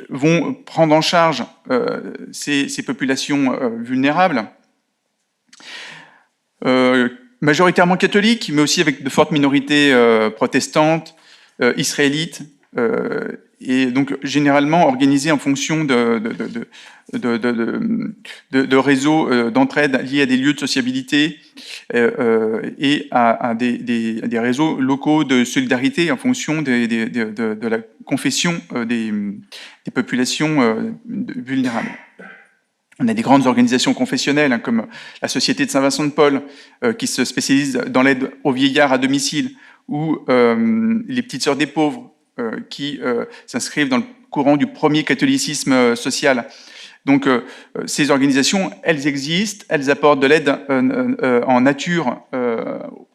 B: vont prendre en charge ces populations vulnérables, majoritairement catholiques, mais aussi avec de fortes minorités protestantes, israélites, et donc généralement organisées en fonction de réseaux d'entraide liés à des lieux de sociabilité et à des réseaux locaux de solidarité en fonction de la confession des populations vulnérables. On a des grandes organisations confessionnelles, comme la Société de Saint-Vincent de Paul, qui se spécialise dans l'aide aux vieillards à domicile, ou les Petites Sœurs des Pauvres, qui s'inscrivent dans le courant du premier catholicisme social, Donc, ces organisations, elles existent, elles apportent de l'aide en nature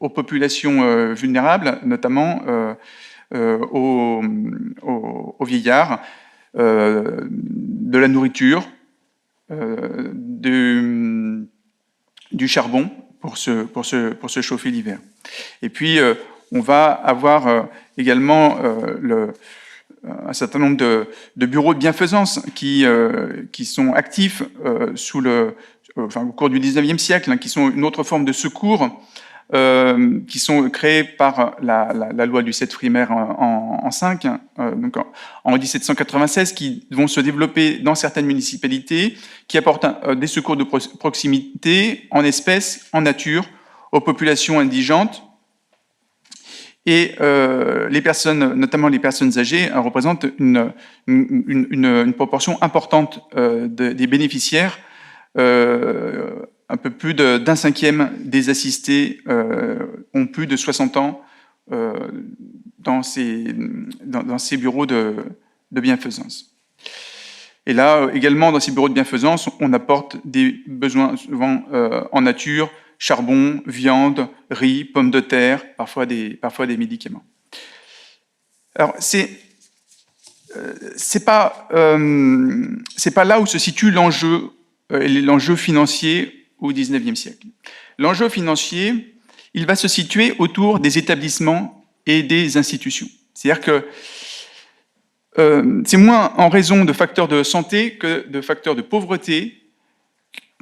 B: aux populations vulnérables, notamment aux vieillards, de la nourriture, du charbon pour se chauffer l'hiver. Et puis, on va avoir également un certain nombre de bureaux de bienfaisance qui sont actifs au cours du 19e siècle, hein, qui sont une autre forme de secours, qui sont créés par la loi du 7 Frimaire en 5, donc en 1796, qui vont se développer dans certaines municipalités, qui apportent des secours de proximité en espèces, en nature, aux populations indigentes. Et les personnes, notamment les personnes âgées, représentent une proportion importante des bénéficiaires. Un peu plus d'un cinquième des assistés ont plus de 60 ans dans ces bureaux de bienfaisance. Et là, également, dans ces bureaux de bienfaisance, on apporte des besoins souvent en nature, charbon, viande, riz, pommes de terre, parfois des médicaments. Alors, c'est pas là où se situe l'enjeu financier au XIXe siècle. L'enjeu financier, il va se situer autour des établissements et des institutions. C'est-à-dire que c'est moins en raison de facteurs de santé que de facteurs de pauvreté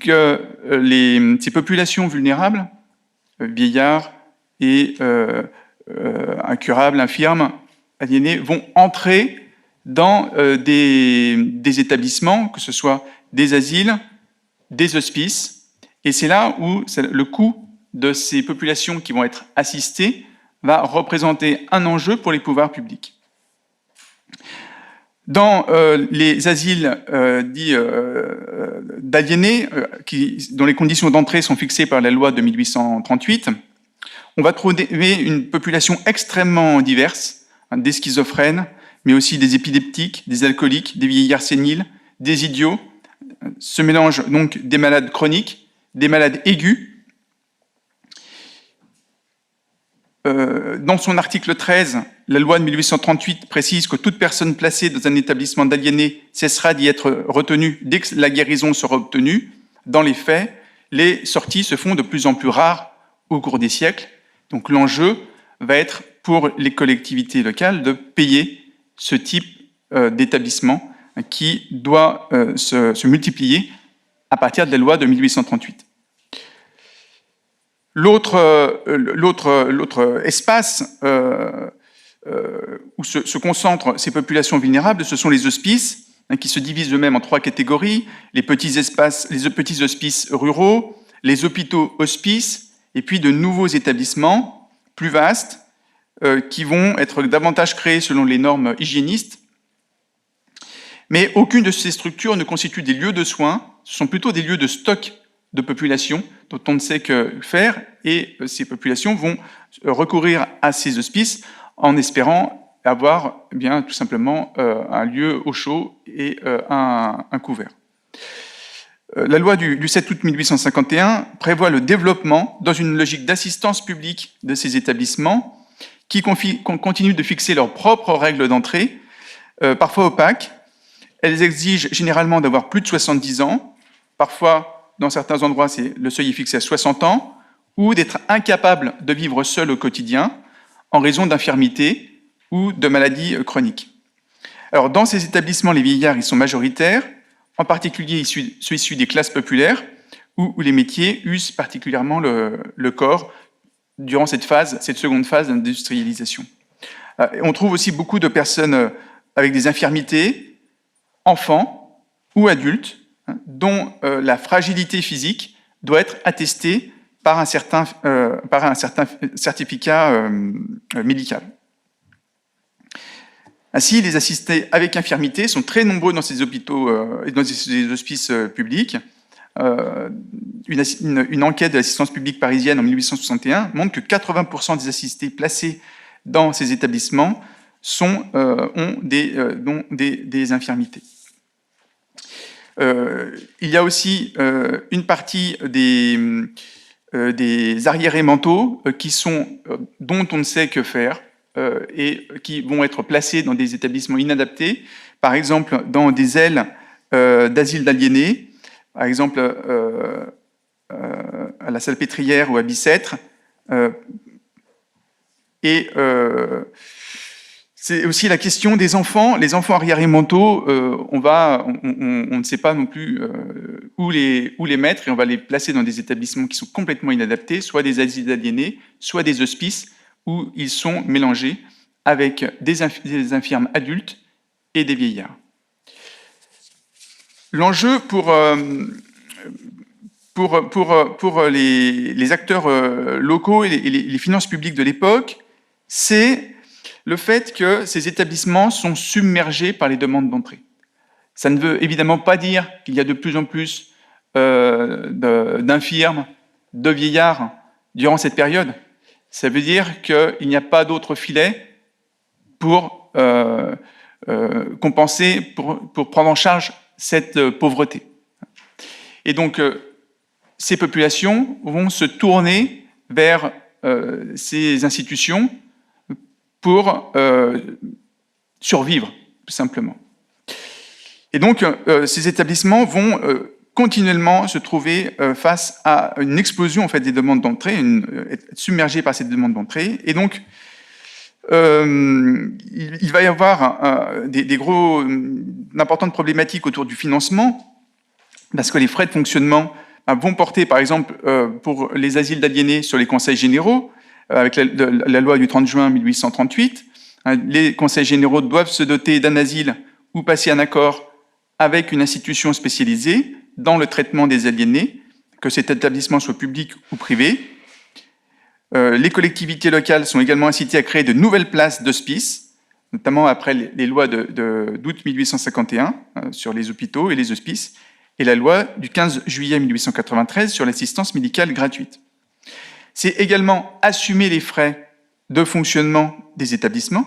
B: que ces populations vulnérables, vieillards et incurables, infirmes, aliénés, vont entrer dans des établissements, que ce soit des asiles, des hospices, et c'est là où le coût de ces populations qui vont être assistées va représenter un enjeu pour les pouvoirs publics. Dans les asiles dits d'aliénés, dont les conditions d'entrée sont fixées par la loi de 1838, on va trouver une population extrêmement diverse, hein, des schizophrènes, mais aussi des épileptiques, des alcooliques, des vieillards séniles, des idiots. Se mélangent donc des malades chroniques, des malades aigus. Dans son article 13, la loi de 1838 précise que toute personne placée dans un établissement d'aliénés cessera d'y être retenue dès que la guérison sera obtenue. Dans les faits, les sorties se font de plus en plus rares au cours des siècles. Donc l'enjeu va être pour les collectivités locales de payer ce type d'établissement qui doit se multiplier à partir de la loi de 1838. L'autre espace où se concentrent ces populations vulnérables, ce sont les hospices, hein, qui se divisent eux-mêmes en 3 catégories, les petits hospices ruraux, les hôpitaux hospices, et puis de nouveaux établissements plus vastes qui vont être davantage créés selon les normes hygiénistes. Mais aucune de ces structures ne constitue des lieux de soins, ce sont plutôt des lieux de stock de populations dont on ne sait que faire, et ces populations vont recourir à ces hospices en espérant avoir bien tout simplement un lieu au chaud et un couvert. La loi du 7 août 1851 prévoit le développement dans une logique d'assistance publique de ces établissements qui continuent de fixer leurs propres règles d'entrée, parfois opaques. Elles exigent généralement d'avoir plus de 70 ans, parfois, dans certains endroits, le seuil est fixé à 60 ans, ou d'être incapable de vivre seul au quotidien en raison d'infirmité ou de maladies chroniques. Alors, dans ces établissements, les vieillards, ils sont majoritaires, en particulier ceux issus des classes populaires, où les métiers usent particulièrement le corps durant cette seconde phase d'industrialisation. On trouve aussi beaucoup de personnes avec des infirmités, enfants ou adultes, dont la fragilité physique doit être attestée par un certain certificat médical. Ainsi, les assistés avec infirmité sont très nombreux dans ces hôpitaux et dans ces hospices publics. Une enquête de l'assistance publique parisienne en 1861 montre que 80% des assistés placés dans ces établissements ont des infirmités. Il y a aussi une partie des arriérés mentaux dont on ne sait que faire et qui vont être placés dans des établissements inadaptés, par exemple dans des ailes d'asile d'aliénés, par exemple à la Salpêtrière ou à Bicêtre. C'est aussi la question des enfants. Les enfants arriérés mentaux, on ne sait pas non plus où les mettre, et on va les placer dans des établissements qui sont complètement inadaptés, soit des asiles d'aliénés, soit des hospices, où ils sont mélangés avec des infirmes adultes et des vieillards. L'enjeu pour les acteurs locaux et les finances publiques de l'époque, c'est le fait que ces établissements sont submergés par les demandes d'entrée. Ça ne veut évidemment pas dire qu'il y a de plus en plus d'infirmes, de vieillards durant cette période. Ça veut dire qu'il n'y a pas d'autre filet pour compenser, pour prendre en charge cette pauvreté. Et donc, ces populations vont se tourner vers ces institutions pour survivre, tout simplement. Et donc, ces établissements vont continuellement se trouver face à une explosion en fait, des demandes d'entrée, être submergés par ces demandes d'entrée. Et donc, il va y avoir d'importantes problématiques autour du financement, parce que les frais de fonctionnement vont porter, par exemple, pour les asiles d'aliénés sur les conseils généraux, avec la loi du 30 juin 1838. Les conseils généraux doivent se doter d'un asile ou passer un accord avec une institution spécialisée dans le traitement des aliénés, que cet établissement soit public ou privé. Les collectivités locales sont également incitées à créer de nouvelles places d'hospices, notamment après les lois d'août 1851 sur les hôpitaux et les hospices, et la loi du 15 juillet 1893 sur l'assistance médicale gratuite. C'est également assumer les frais de fonctionnement des établissements.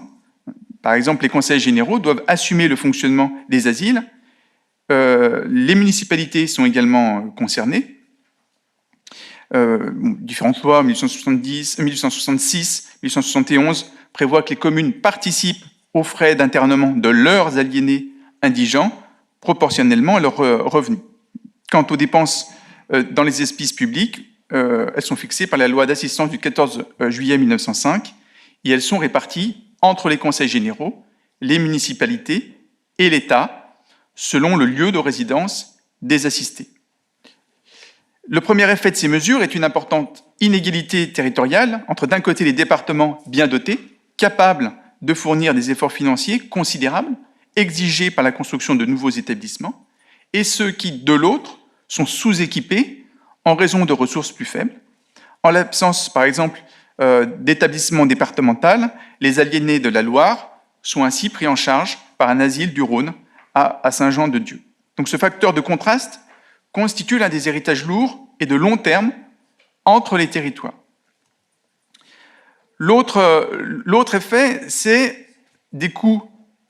B: Par exemple, les conseils généraux doivent assumer le fonctionnement des asiles. Les municipalités sont également concernées. Différentes lois, 1870, 1866, 1871, prévoient que les communes participent aux frais d'internement de leurs aliénés indigents proportionnellement à leurs revenus. Quant aux dépenses dans les hospices publics, elles sont fixées par la loi d'assistance du 14 juillet 1905 et elles sont réparties entre les conseils généraux, les municipalités et l'État, selon le lieu de résidence des assistés. Le premier effet de ces mesures est une importante inégalité territoriale entre d'un côté les départements bien dotés, capables de fournir des efforts financiers considérables, exigés par la construction de nouveaux établissements, et ceux qui, de l'autre, sont sous-équipés en raison de ressources plus faibles. En l'absence, par exemple, d'établissement départemental, les aliénés de la Loire sont ainsi pris en charge par un asile du Rhône à Saint-Jean-de-Dieu. Donc ce facteur de contraste constitue l'un des héritages lourds et de long terme entre les territoires. L'autre effet, c'est des coûts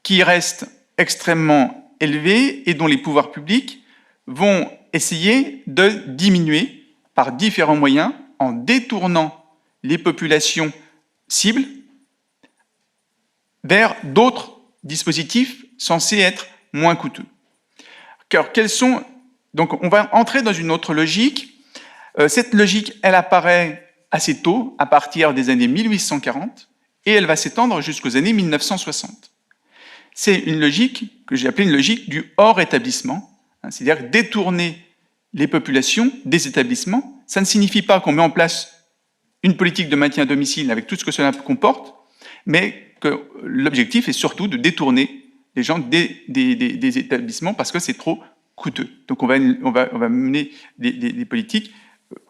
B: qui restent extrêmement élevés et dont les pouvoirs publics vont essayer de diminuer par différents moyens en détournant les populations cibles vers d'autres dispositifs censés être moins coûteux. Car donc on va entrer dans une autre logique. Cette logique, elle apparaît assez tôt, à partir des années 1840, et elle va s'étendre jusqu'aux années 1960. C'est une logique que j'ai appelée une logique du hors-établissement, c'est-à-dire détourner les populations des établissements. Ça ne signifie pas qu'on met en place une politique de maintien à domicile avec tout ce que cela comporte, mais que l'objectif est surtout de détourner les gens des établissements parce que c'est trop coûteux. Donc on va mener des politiques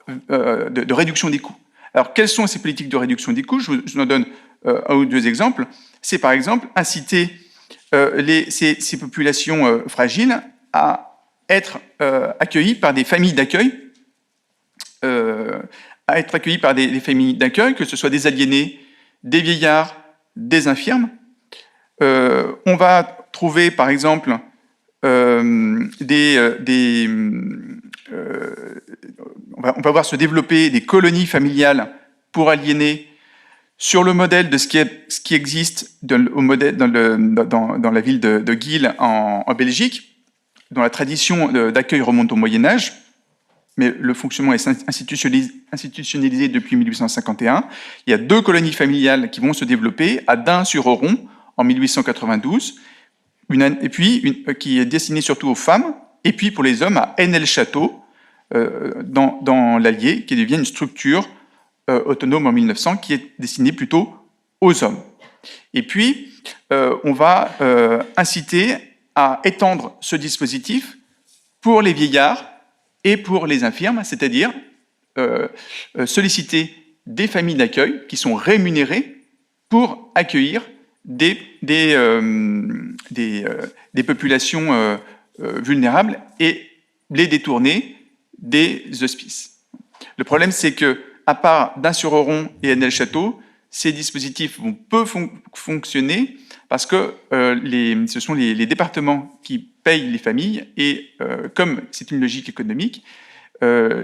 B: de réduction des coûts. Alors quelles sont ces politiques de réduction des coûts ? Je vous en donne un ou deux exemples. C'est par exemple inciter ces populations fragiles à être accueillies par des familles d'accueil, que ce soit des aliénés, des vieillards, des infirmes. On va trouver, par exemple, on va voir se développer des colonies familiales pour aliénés sur le modèle de ce qui existe dans la ville de Geel en Belgique, dont la tradition d'accueil remonte au Moyen-Âge, mais le fonctionnement est institutionnalisé depuis 1851. Il y a 2 colonies familiales qui vont se développer à Dain-sur-Oron en 1892, et puis qui est destinée surtout aux femmes, et puis pour les hommes à Henel-Château, dans l'Allier, qui devient une structure autonome en 1900, qui est destinée plutôt aux hommes. Et puis, on va inciter à étendre ce dispositif pour les vieillards et pour les infirmes, c'est-à-dire solliciter des familles d'accueil qui sont rémunérées pour accueillir des populations vulnérables et les détourner des hospices. Le problème, c'est que, à part Dain-sur-Oron et Henel-Château, ces dispositifs vont peu fonctionner parce que ce sont les départements qui payent les familles et comme c'est une logique économique, le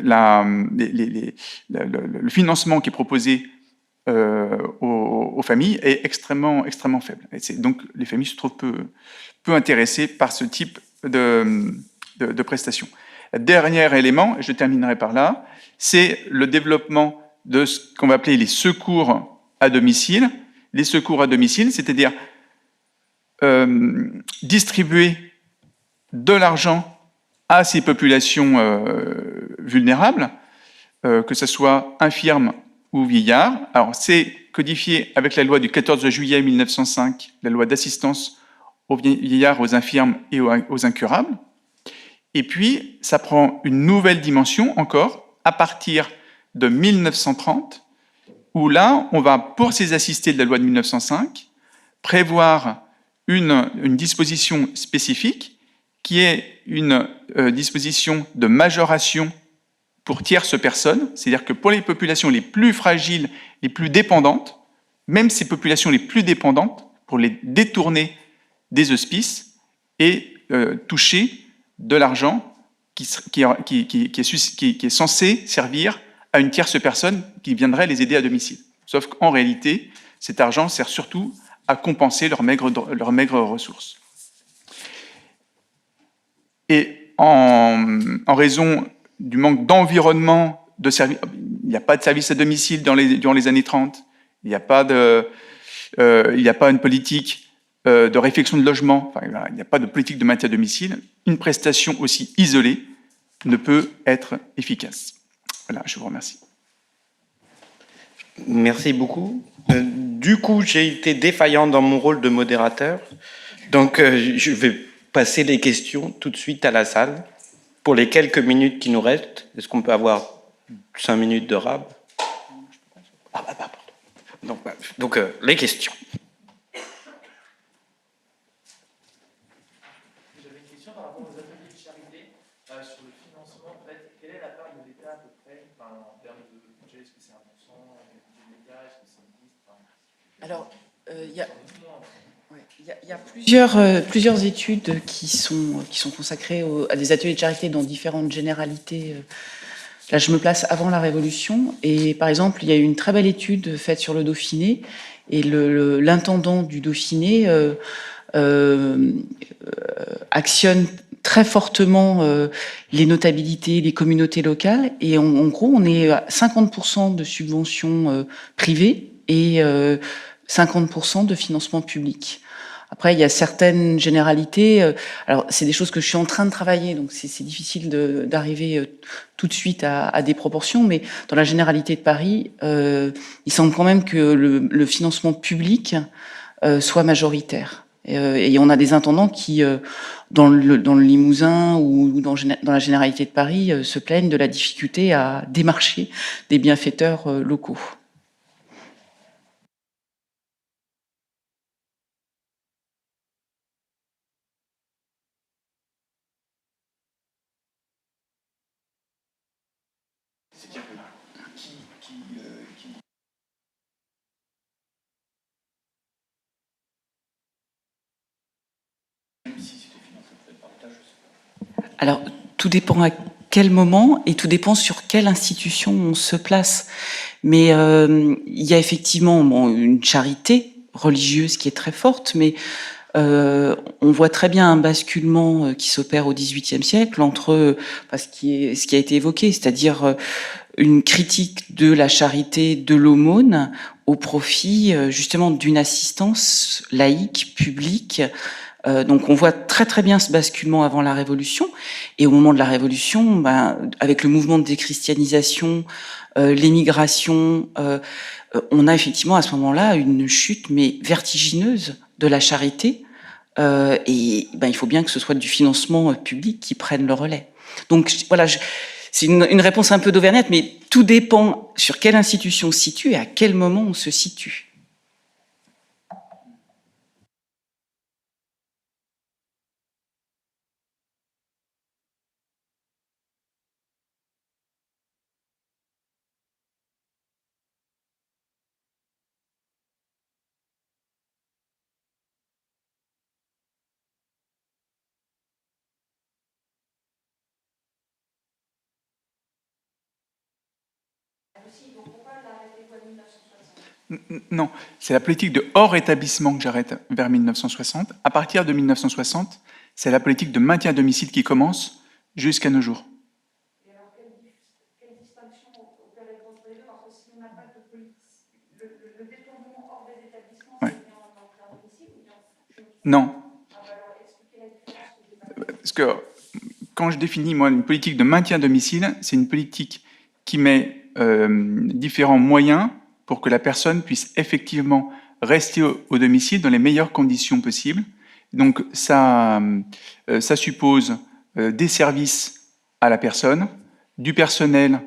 B: financement qui est proposé aux familles est extrêmement faible. Donc les familles se trouvent peu intéressées par ce type de prestations. Le dernier élément, et je terminerai par là, c'est le développement de ce qu'on va appeler les secours à domicile. Les secours à domicile, c'est-à-dire distribuer de l'argent à ces populations vulnérables, que ce soit infirmes ou vieillards. Alors, c'est codifié avec la loi du 14 juillet 1905, la loi d'assistance aux vieillards, aux infirmes et aux incurables. Et puis, ça prend une nouvelle dimension encore, à partir de 1930, où là, on va, pour ces assistés de la loi de 1905, prévoir une disposition spécifique qui est une disposition de majoration pour tierces personnes, c'est-à-dire que pour les populations les plus fragiles, les plus dépendantes, même ces populations les plus dépendantes, pour les détourner des hospices et toucher de l'argent qui est censé servir à une tierce personne qui viendrait les aider à domicile. Sauf qu'en réalité, cet argent sert surtout à compenser leurs maigres ressources. Et en raison du manque d'environnement de service, il n'y a pas de service à domicile durant les années 30, il n'y a pas une politique de réfection de logement, enfin, il n'y a pas de politique de maintien à domicile, une prestation aussi isolée ne peut être efficace. Voilà, je vous remercie.
A: Merci beaucoup. Du coup, j'ai été défaillant dans mon rôle de modérateur, donc je vais passer les questions tout de suite à la salle. Pour les quelques minutes qui nous restent, est-ce qu'on peut avoir 5 minutes de rab? Donc, les questions.
F: J'avais une question par rapport aux ateliers de charité sur le financement. En fait, quelle est la part de l'État à peu près en termes de budget? Est-ce que c'est 1%? Du média? Est-ce que c'est 10%?
D: Alors, il y a plusieurs études qui sont consacrées à des ateliers de charité dans différentes généralités. Là, je me place avant la Révolution. Et par exemple, il y a eu une très belle étude faite sur le Dauphiné. Et l'intendant du Dauphiné actionne très fortement les notabilités, les communautés locales. Et en gros, on est à 50% de subventions privées et 50% de financement public. Après, il y a certaines généralités. Alors, c'est des choses que je suis en train de travailler, donc c'est difficile d'arriver tout de suite à des proportions. Mais dans la généralité de Paris, il semble quand même que le financement public soit majoritaire. Et on a des intendants qui, dans le Limousin ou dans la généralité de Paris, se plaignent de la difficulté à démarcher des bienfaiteurs locaux. Alors, tout dépend à quel moment et tout dépend sur quelle institution on se place. Mais il y a effectivement une charité religieuse qui est très forte, mais on voit très bien un basculement qui s'opère au XVIIIe siècle entre ce qui a été évoqué, c'est-à-dire une critique de la charité, de l'aumône, au profit justement d'une assistance laïque, publique. Donc on voit très très bien ce basculement avant la Révolution, et au moment de la Révolution, avec le mouvement de déchristianisation, l'émigration, on a effectivement à ce moment-là une chute mais vertigineuse de la charité, et il faut bien que ce soit du financement public qui prenne le relais. Donc voilà, c'est une réponse un peu d'auvergnate, mais tout dépend sur quelle institution on se situe et à quel moment on se situe.
B: Non, c'est la politique de hors établissement que j'arrête vers 1960. À partir de 1960, c'est la politique de maintien à domicile qui commence jusqu'à nos jours.
G: Et alors, quelle distinction opérer entre les deux? Parce que si on n'a pas de politique, le détournement hors des établissements,
B: Ouais.
G: c'est bien en domicile ou bien?
B: Non,
G: Alors, expliquez la différence que j'ai pas.
B: parce que quand je définis, moi, une politique de maintien à domicile, c'est une politique qui met différents moyens pour que la personne puisse effectivement rester au domicile dans les meilleures conditions possibles. Donc ça suppose des services à la personne, du personnel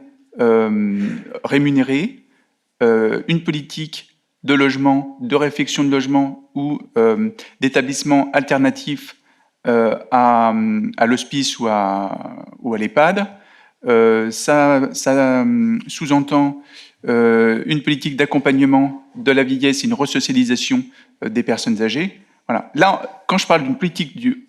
B: rémunéré, une politique de logement, de réfection de logement ou d'établissement alternatif à l'hospice ou à l'EHPAD. Ça sous-entend une politique d'accompagnement de la vieillesse et une resocialisation des personnes âgées. Voilà. Là, quand je parle d'une politique du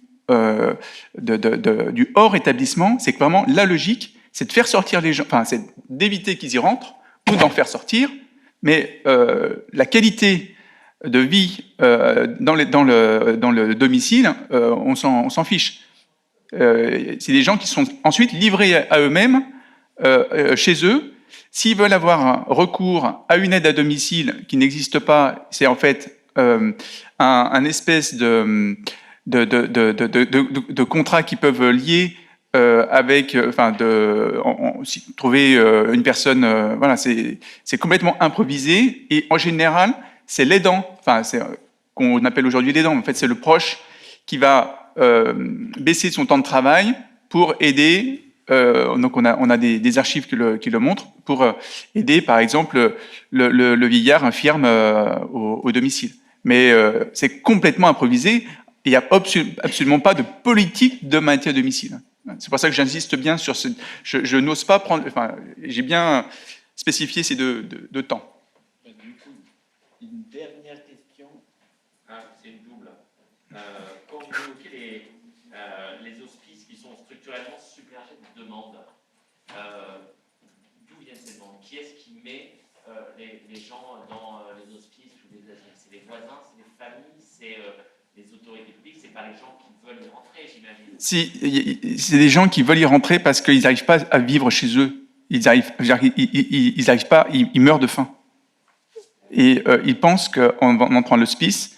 B: hors établissement, c'est que vraiment la logique, c'est de faire sortir les gens, c'est d'éviter qu'ils y rentrent ou d'en faire sortir, mais la qualité de vie dans le domicile, on s'en fiche. C'est des gens qui sont ensuite livrés à eux-mêmes chez eux. S'ils veulent avoir un recours à une aide à domicile qui n'existe pas, c'est en fait un espèce de contrat qu'ils peuvent lier avec, trouver une personne, voilà, c'est complètement improvisé, et en général, c'est l'aidant, c'est qu'on appelle aujourd'hui l'aidant, en fait, c'est le proche qui va baisser son temps de travail pour aider. Donc on a des archives qui le montrent, pour aider par exemple le vieillard infirme au domicile. Mais c'est complètement improvisé, il n'y a absolument pas de politique de maintien à domicile. C'est pour ça que j'insiste bien sur ce... Je n'ose pas prendre... j'ai bien spécifié ces deux temps.
H: Du coup, une dernière question. C'est une double. Quand vous évoquez les hospices qui sont structurellement submergés de demandes, d'où viennent ces demandes? Qui est-ce qui met les gens dans les hospices ou les asiles? C'est les voisins, c'est les familles, c'est les autorités publiques, c'est pas les gens qui veulent y rentrer, j'imagine.
B: Si, c'est des gens qui veulent y rentrer parce qu'ils n'arrivent pas à vivre chez eux. Ils n'arrivent pas, ils meurent de faim. Et ils pensent qu'en entrant à l'hospice,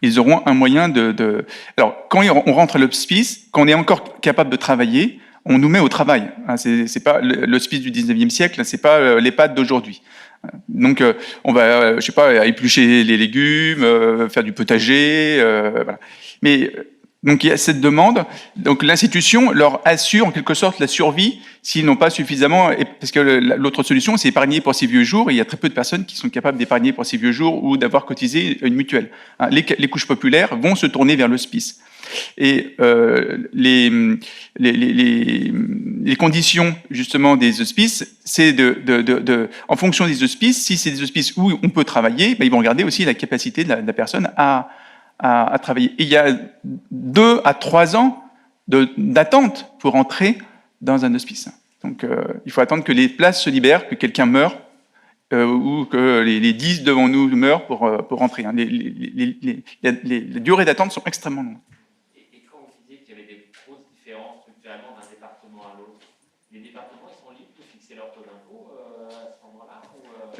B: ils auront un moyen de... Alors, quand on rentre à l'hospice, quand on est encore capable de travailler, on nous met au travail. C'est pas l'hospice du 19e siècle, c'est pas l'EHPAD d'aujourd'hui. Donc, on va, je sais pas, éplucher les légumes, faire du potager, voilà. Mais donc il y a cette demande. Donc l'institution leur assure en quelque sorte la survie s'ils n'ont pas suffisamment. Parce que l'autre solution, c'est épargner pour ces vieux jours. Et il y a très peu de personnes qui sont capables d'épargner pour ces vieux jours ou d'avoir cotisé une mutuelle. Les couches populaires vont se tourner vers l'hospice. Et les conditions justement des hospices, c'est en fonction des hospices, si c'est des hospices où on peut travailler, ils vont regarder aussi la capacité de la personne à travailler. Et il y a 2 à 3 ans, d'attente pour entrer dans un hospice. Donc, il faut attendre que les places se libèrent, que quelqu'un meure, ou que les 10 devant nous meurent pour entrer. Hein. Les durées d'attente sont extrêmement longues.
H: Et quand vous disiez qu'il y avait des grosses différences structurellement d'un département à l'autre, les départements ils sont libres de fixer leur taux d'impôt à ce moment-là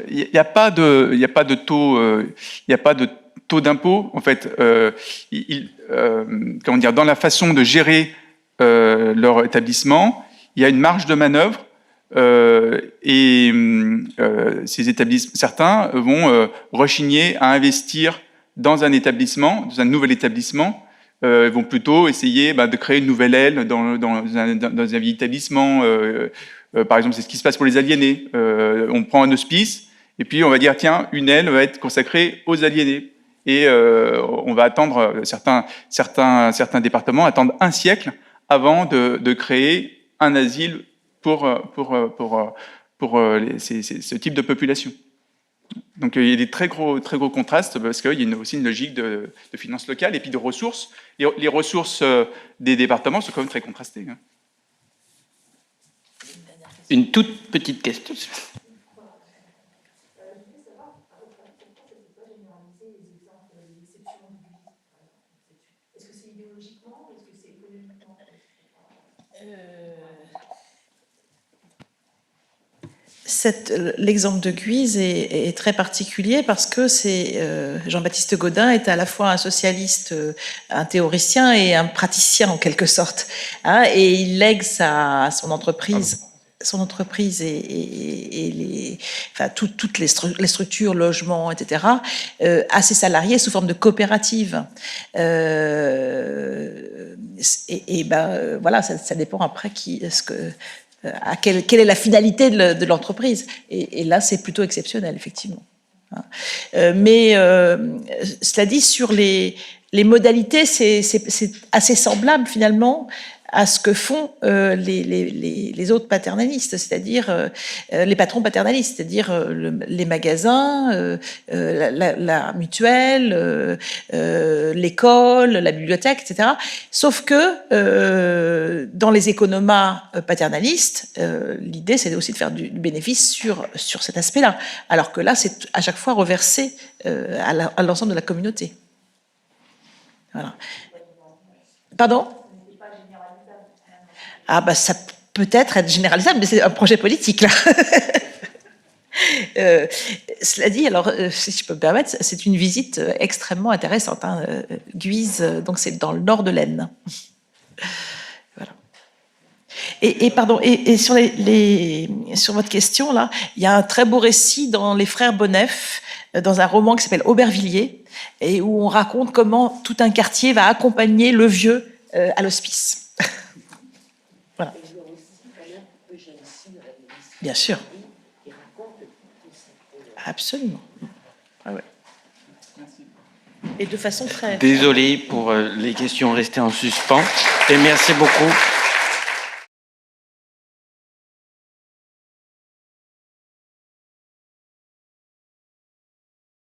B: Il n'y a pas de taux d'impôt. En fait, comment dire, dans la façon de gérer leur établissement, il y a une marge de manœuvre. Ces établissements, certains vont rechigner à investir dans un établissement, dans un nouvel établissement. Ils vont plutôt essayer de créer une nouvelle aile dans un vieil établissement. Par exemple, c'est ce qui se passe pour les aliénés. On prend un hospice et puis on va dire tiens, une aile va être consacrée aux aliénés. Et on va attendre, certains départements attendent un siècle avant de créer un asile pour ce type de population. Donc il y a des très gros contrastes parce qu'il y a aussi une logique de finances locales et puis de ressources. Les ressources des départements sont quand même très contrastées. Hein.
A: Une toute petite question.
G: Est-ce que c'est idéologiquement ou est-ce que c'est économiquement?
E: L'exemple de Guise est très particulier parce que Jean-Baptiste Gaudin est à la fois un socialiste, un théoricien et un praticien en quelque sorte. Hein, et il lègue son entreprise et toutes les structures, logements, etc., à ses salariés sous forme de coopérative. Voilà, ça dépend après quelle est la finalité de l'entreprise. Et là, c'est plutôt exceptionnel, effectivement. Mais cela dit, sur les modalités, c'est assez semblable, finalement, à ce que font les autres paternalistes, c'est-à-dire les patrons paternalistes, c'est-à-dire les magasins, la mutuelle, l'école, la bibliothèque, etc. Sauf que dans les économas paternalistes, l'idée c'est aussi de faire du bénéfice sur cet aspect-là, alors que là c'est à chaque fois reversé à l'ensemble de la communauté. Voilà. Pardon ? Ah ça peut être généralisable, mais c'est un projet politique là. Cela dit, alors si je peux me permettre, c'est une visite extrêmement intéressante. Hein. Guise, donc c'est dans le nord de l'Aisne. Voilà. Et sur sur votre question là, il y a un très beau récit dans Les Frères Bonnef, dans un roman qui s'appelle Aubervilliers, et où on raconte comment tout un quartier va accompagner le vieux à l'hospice. Voilà. Bien sûr. Absolument. Ah ouais. Et de façon très...
A: Désolé pour les questions restées en suspens et merci beaucoup.